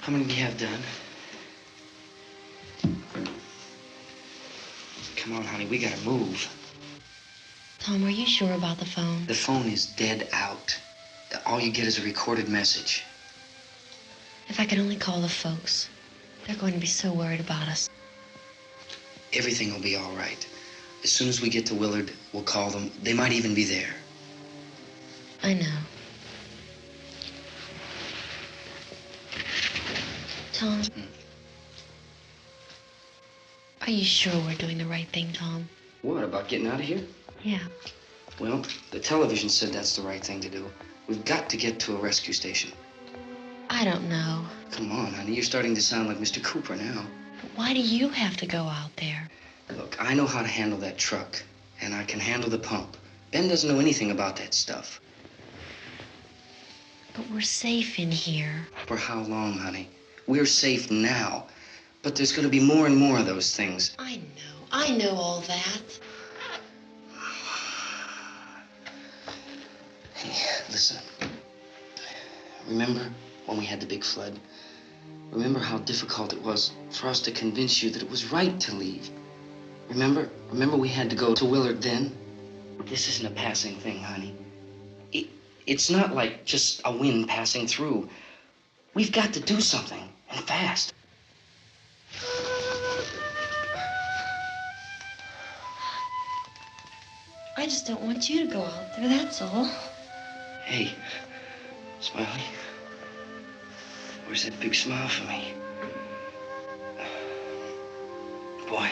How many do you have done? Come on, honey, we gotta move. Tom, are you sure about the phone? The phone is dead out. All you get is a recorded message. If I could only call the folks. They're going to be so worried about us. Everything will be all right. As soon as we get to Willard, we'll call them. They might even be there. I know. Tom? Are you sure we're doing the right thing, Tom? What, about getting out of here? Yeah. Well, the television said that's the right thing to do. We've got to get to a rescue station. I don't know. Come on, honey, you're starting to sound like Mr. Cooper now. But why do you have to go out there? Look, I know how to handle that truck, and I can handle the pump. Ben doesn't know anything about that stuff. But we're safe in here. For how long, honey? We're safe now, but there's going to be more and more of those things. I know all that. Hey, listen. Remember when we had the big flood? Remember how difficult it was for us to convince you that it was right to leave? Remember we had to go to Willard then? This isn't a passing thing, honey. It's not like just a wind passing through. We've got to do something, and fast. I just don't want you to go out there, that's all. Hey, Smiley. Where's that big smile for me? Boy,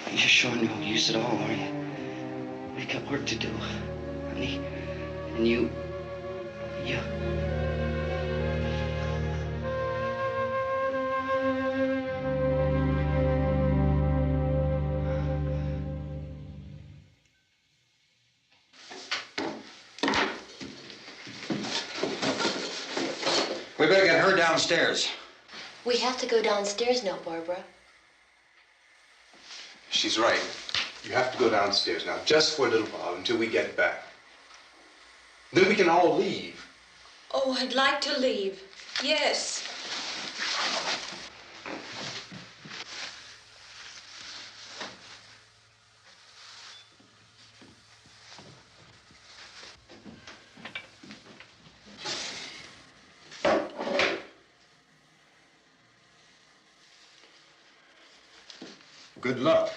you're sure no use at all, are you? We've got work to do, honey. And you... We better get her downstairs. We have to go downstairs now, Barbara. She's right. You have to go downstairs now, just for a little while, until we get back. Then we can all leave. Oh, I'd like to leave. Yes. Good luck.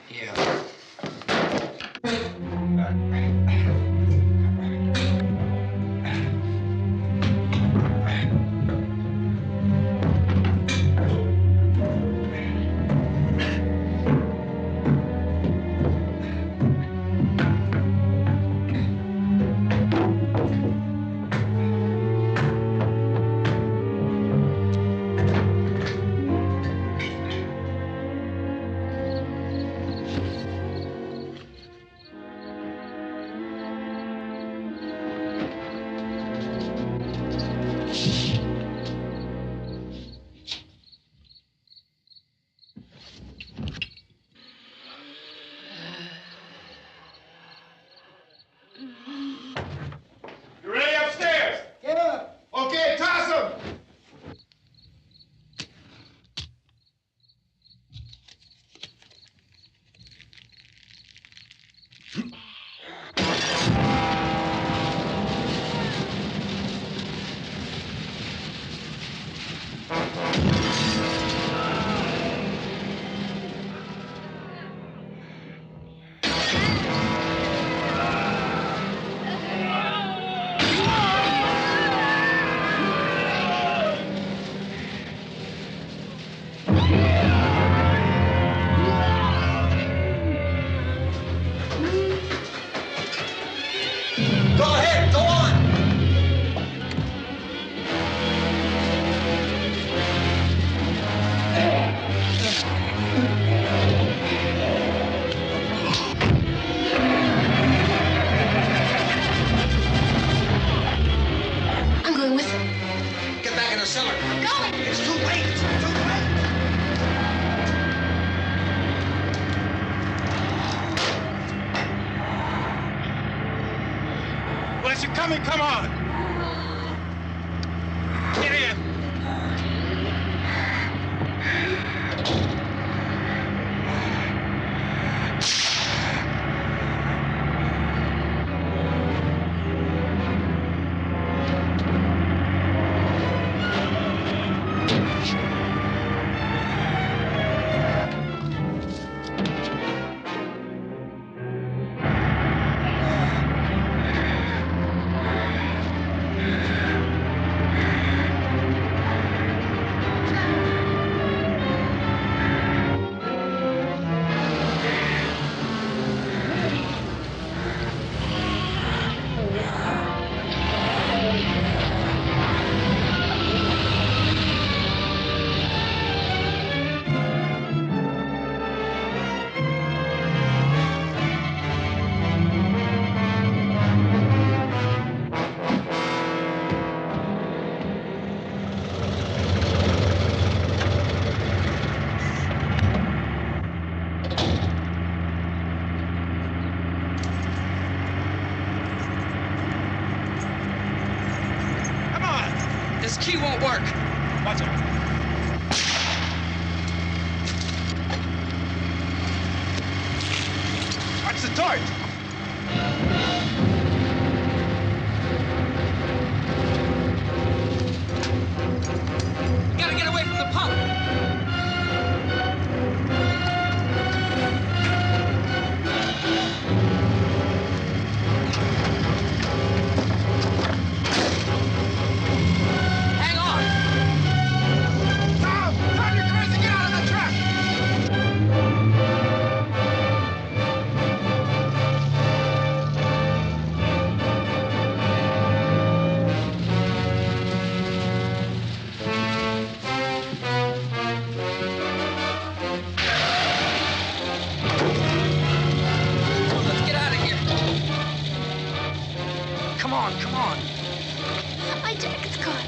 Yeah. coming, come on! Get in! This key won't work. Watch it. Watch the torch. We gotta get away from the pump. Come on. My jacket's caught.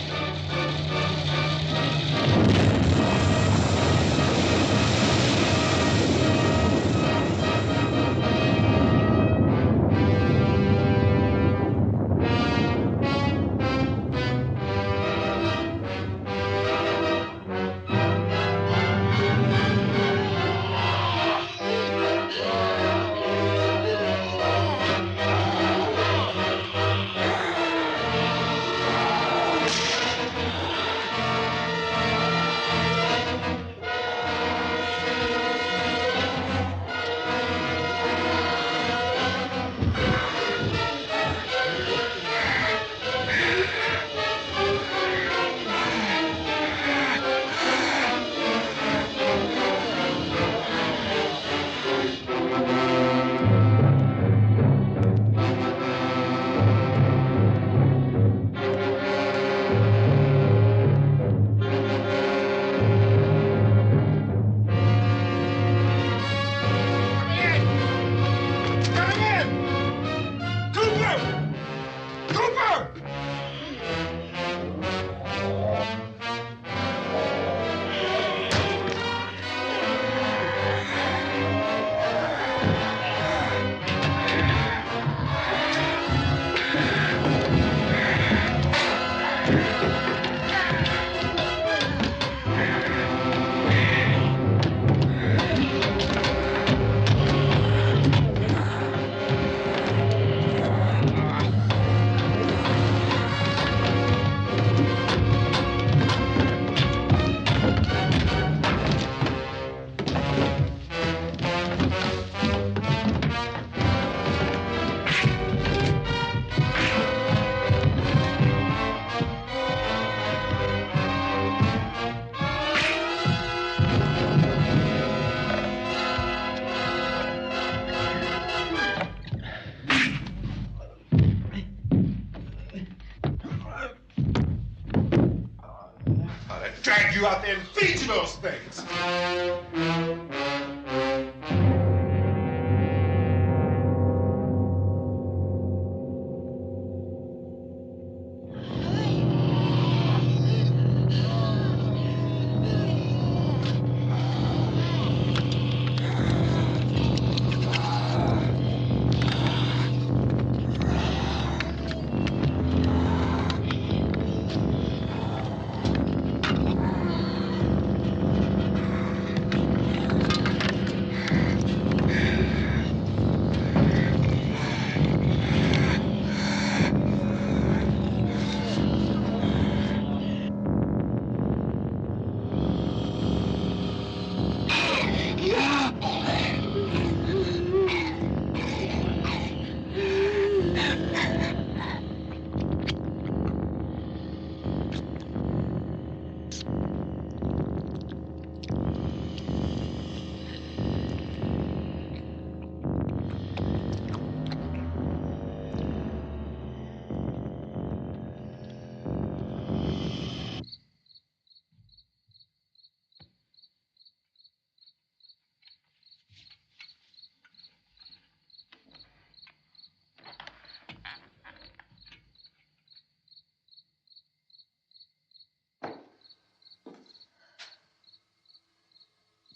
Drag you out there and feed you those things.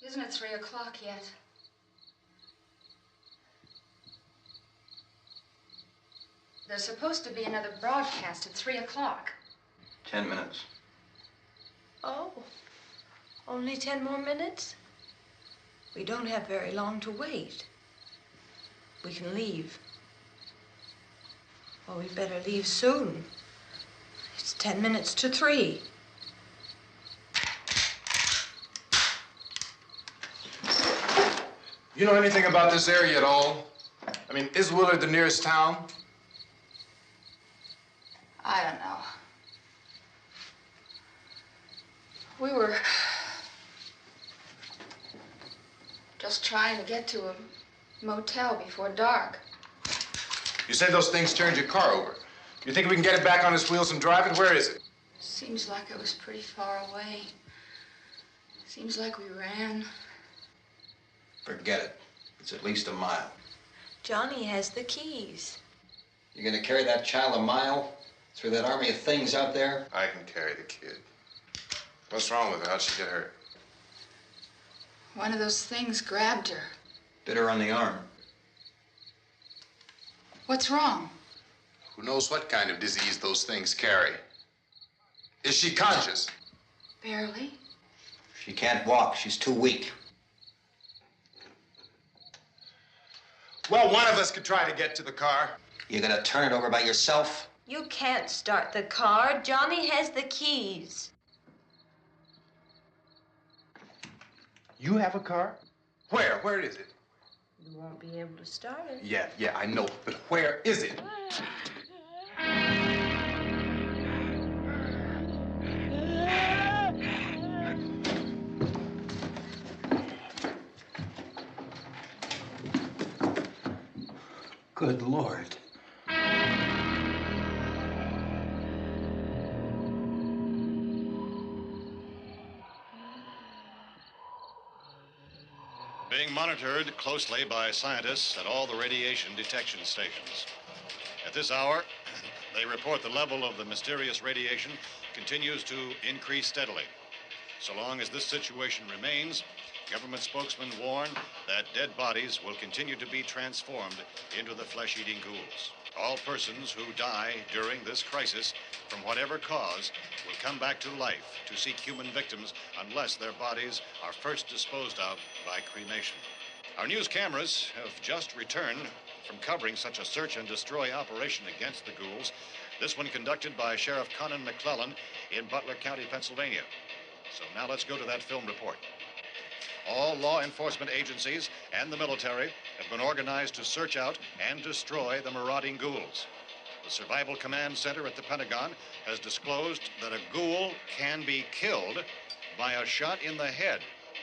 Isn't it 3 o'clock yet? There's supposed to be another broadcast at 3 o'clock. 10 minutes. Oh, only 10 more minutes? We don't have very long to wait. We can leave. Well, we better leave soon. It's 10 minutes to 3. You know anything about this area at all? I mean, is Willard the nearest town? I don't know. We were just trying to get to a motel before dark. You said those things turned your car over. You think we can get it back on its wheels and drive it? Where is it? Seems like it was pretty far away. Seems like we ran. Forget it. It's at least a mile. Johnny has the keys. You're gonna carry that child a mile through that army of things out there? I can carry the kid. What's wrong with her? How'd she get hurt? One of those things grabbed her. Bit her on the arm. What's wrong? Who knows what kind of disease those things carry? Is she conscious? Barely. She can't walk. She's too weak. Well, one of us could try to get to the car. You gonna turn it over by yourself? You can't start the car. Johnny has the keys. You have a car? Where? Where is it? You won't be able to start it. Yeah, I know. But where is it? Good Lord. Being monitored closely by scientists at all the radiation detection stations. At this hour, they report the level of the mysterious radiation continues to increase steadily. So long as this situation remains, government spokesmen warn that dead bodies will continue to be transformed into the flesh-eating ghouls. All persons who die during this crisis, from whatever cause, will come back to life to seek human victims unless their bodies are first disposed of by cremation. Our news cameras have just returned from covering such a search and destroy operation against the ghouls, this one conducted by Sheriff Conan McClellan in Butler County, Pennsylvania. So now let's go to that film report. All law enforcement agencies and the military have been organized to search out and destroy the marauding ghouls. The Survival Command Center at the Pentagon has disclosed that a ghoul can be killed by a shot in the head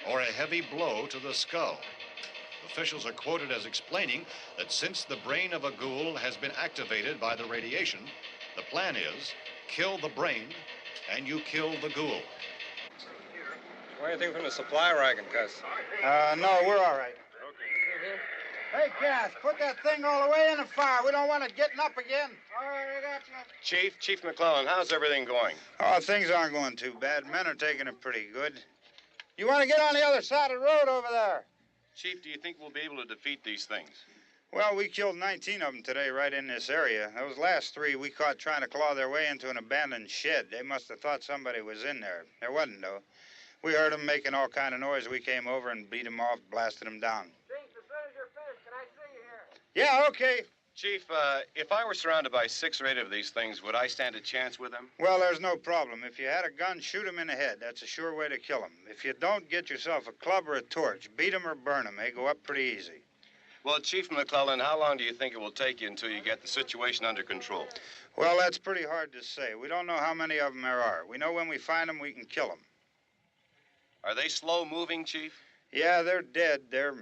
or a heavy blow to the skull. Officials are quoted as explaining that since the brain of a ghoul has been activated by the radiation, the plan is kill the brain and you kill the ghoul. Anything from the supply wagon, Cuss? No, we're all right. Hey, Cass, put that thing all the way in the fire. We don't want it getting up again. All right, I got you. Chief McClellan, how's everything going? Oh, things aren't going too bad. Men are taking it pretty good. You want to get on the other side of the road over there? Chief, do you think we'll be able to defeat these things? Well, we killed 19 of them today right in this area. Those last 3 we caught trying to claw their way into an abandoned shed. They must have thought somebody was in there. There wasn't, though. We heard them making all kind of noise. We came over and beat them off, blasted them down. Chief, as soon as you're finished, can I see you here? Yeah, okay. Chief, if I were surrounded by 6 or 8 of these things, would I stand a chance with them? Well, there's no problem. If you had a gun, shoot him in the head. That's a sure way to kill him. If you don't, get yourself a club or a torch. Beat him or burn him. They go up pretty easy. Well, Chief McClellan, how long do you think it will take you until you get the situation under control? Well, that's pretty hard to say. We don't know how many of them there are. We know when we find them, we can kill them. Are they slow-moving, Chief? Yeah, they're dead. They're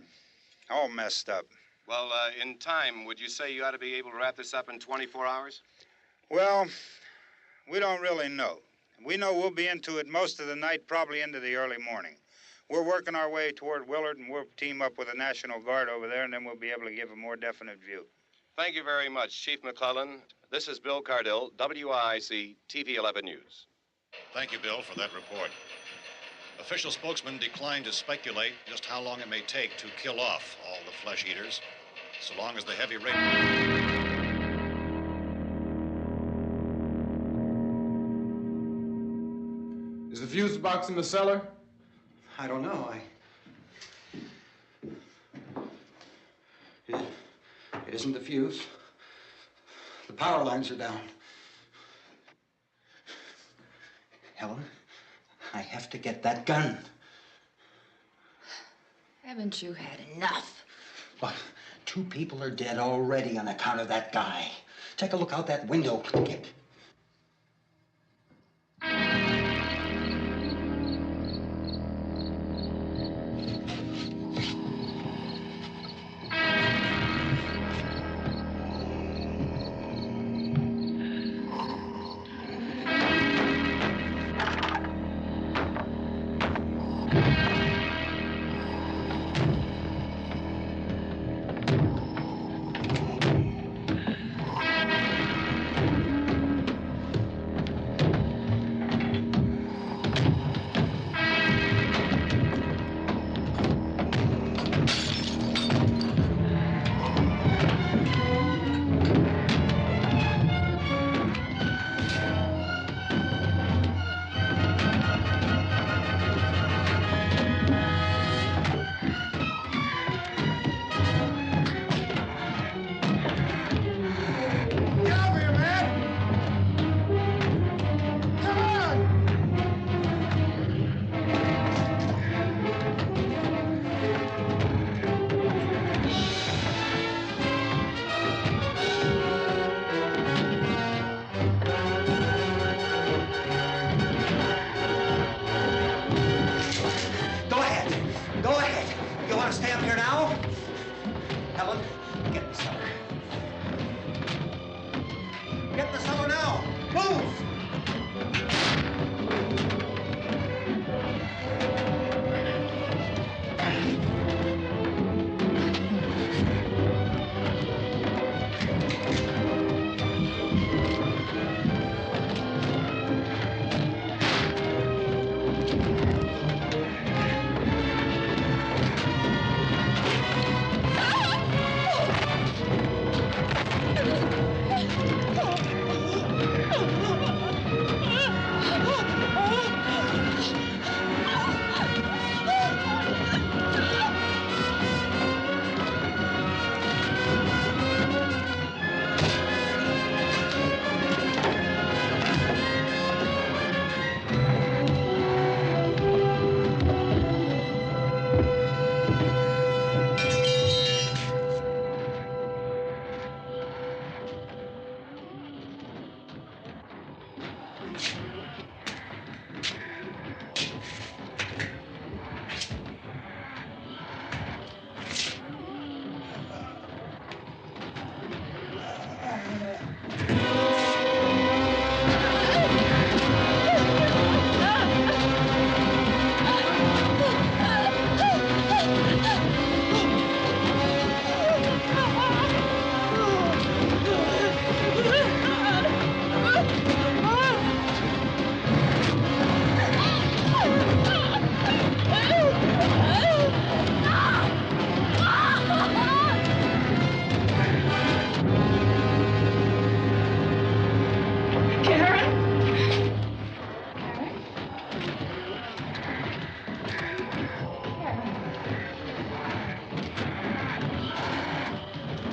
all messed up. Well, in time, would you say you ought to be able to wrap this up in 24 hours? Well, we don't really know. We know we'll be into it most of the night, probably into the early morning. We're working our way toward Willard, and we'll team up with the National Guard over there, and then we'll be able to give a more definite view. Thank you very much, Chief McClellan. This is Bill Cardill, WIC TV 11 News. Thank you, Bill, for that report. Official spokesman declined to speculate just how long it may take to kill off all the flesh eaters, so long as the heavy rain... Is the fuse box in the cellar? I don't know. It isn't the fuse. The power lines are down. Helen, I have to get that gun. Haven't you had enough? But 2 people are dead already on account of that guy. Take a look out that window. Get...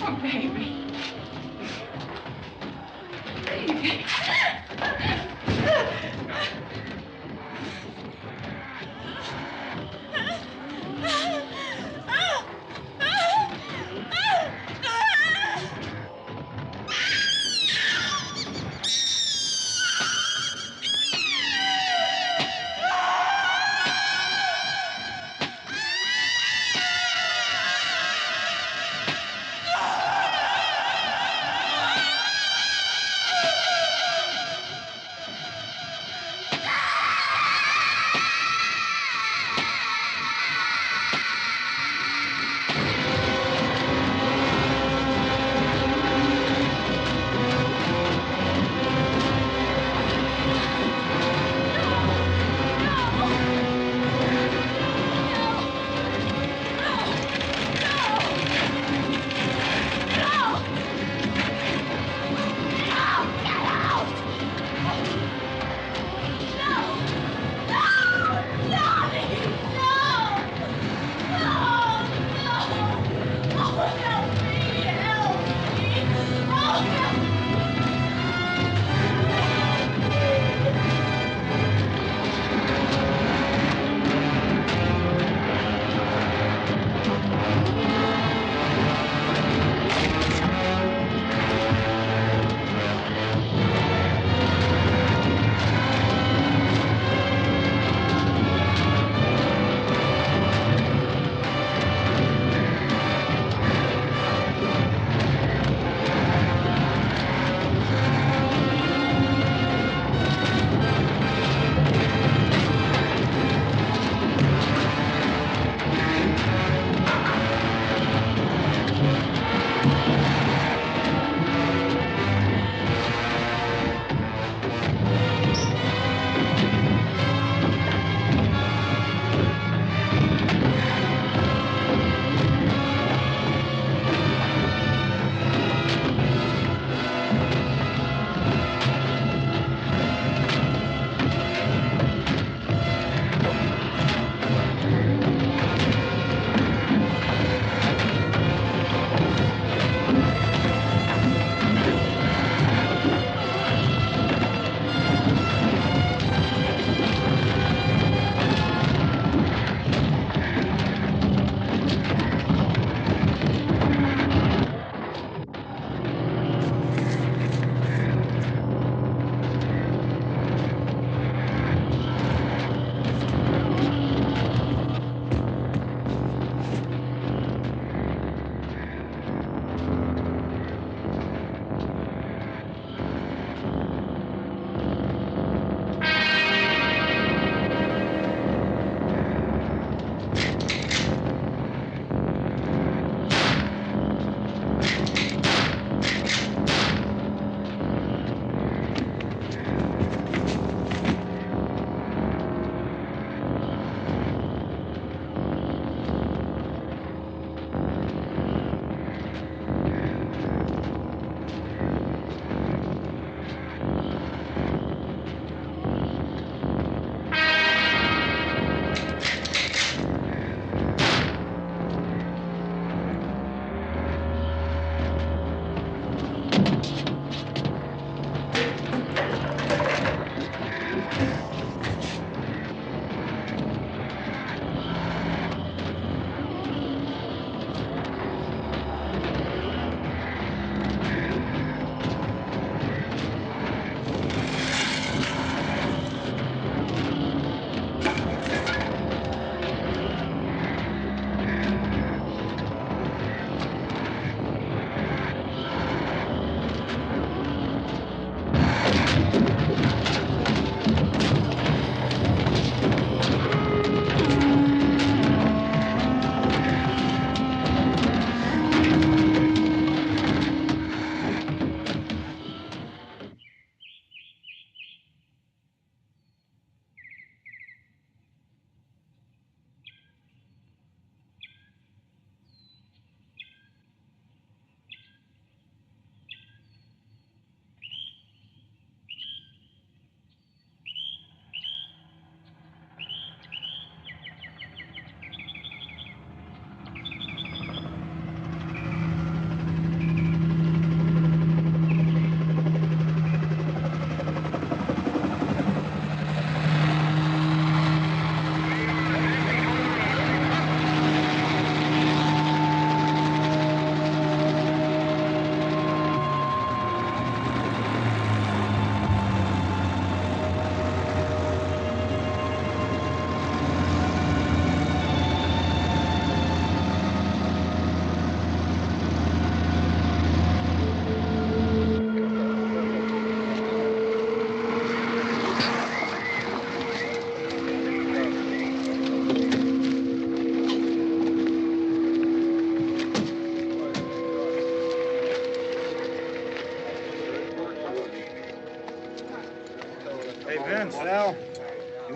Oh, baby.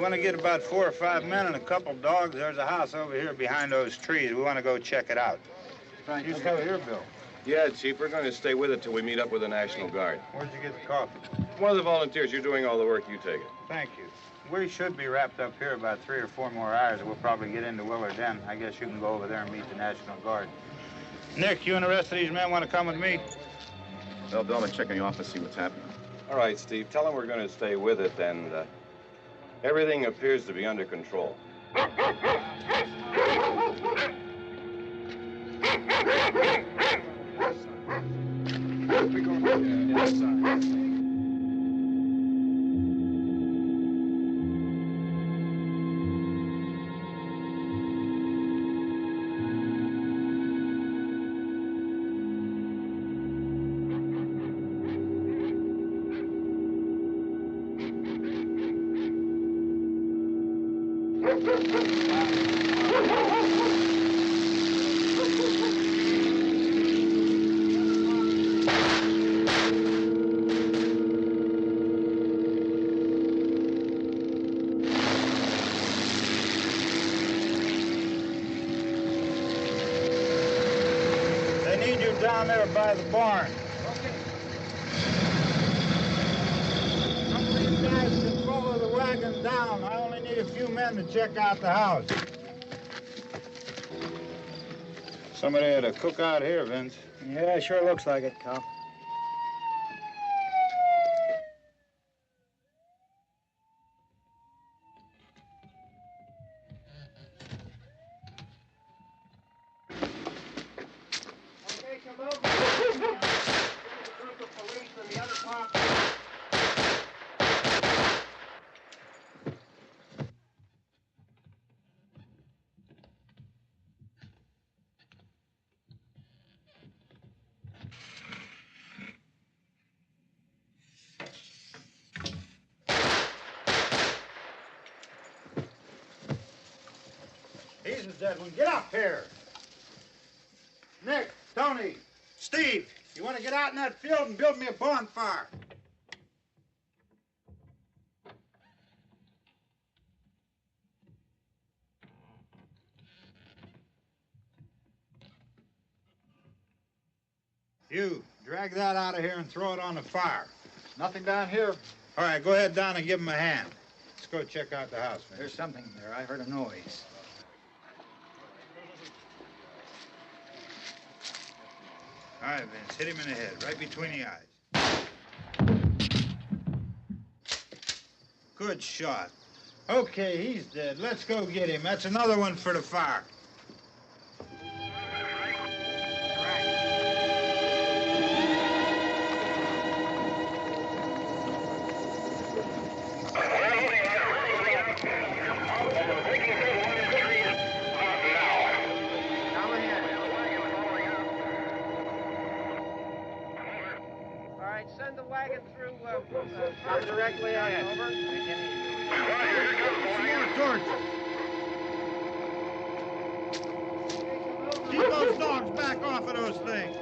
want to get about 4 or 5 men and a couple dogs. There's a house over here behind those trees. We want to go check it out. Right. You stay here, Bill. Yeah, Chief, we're going to stay with it till we meet up with the National Guard. Where'd you get the coffee? One of the volunteers. You're doing all the work. You take it. Thank you. We should be wrapped up here about 3 or 4 more hours, and we'll probably get into Willard then. I guess you can go over there and meet the National Guard. Nick, you and the rest of these men want to come with me? Well, Bill, I'm check in the office, see what's happening. All right, Steve. Tell them we're going to stay with it, and everything appears to be under control. They need you down there by the barn. Some of these guys can follow the wagon down. I only need a few men to check out the house. Somebody had a cookout here, Vince. Yeah, sure looks like it, Cal. Okay, come over. There's a group of police and the other cops. He's the dead one. Get up here. Nick, Tony, Steve, you want to get out in that field and build me a bonfire? You, drag that out of here and throw it on the fire. Nothing down here. All right, go ahead down and give him a hand. Let's go check out the house, man. There's something there. I heard a noise. All right, Vince, hit him in the head, right between the eyes. Good shot. Okay, he's dead. Let's go get him. That's another one for the fire. Send the wagon through, directly ahead. Over. Keep those dogs back off of those things.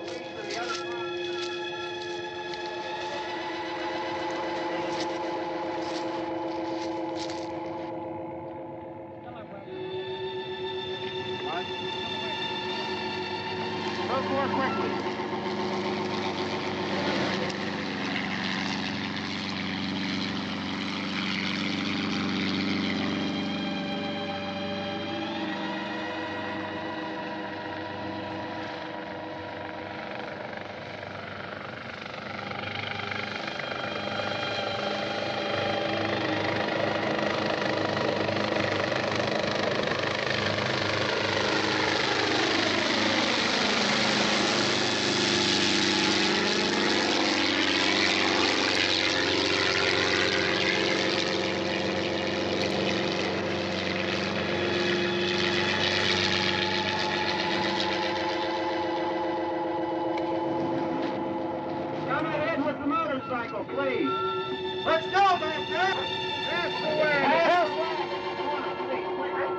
Move more quickly. Please. Let's go back there. That's the way.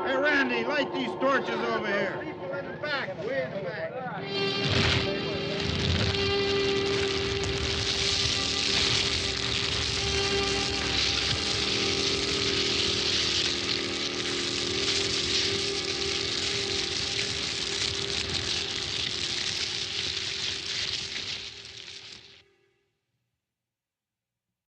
Hey, Randy, light these torches over here. People in the back, way in the back.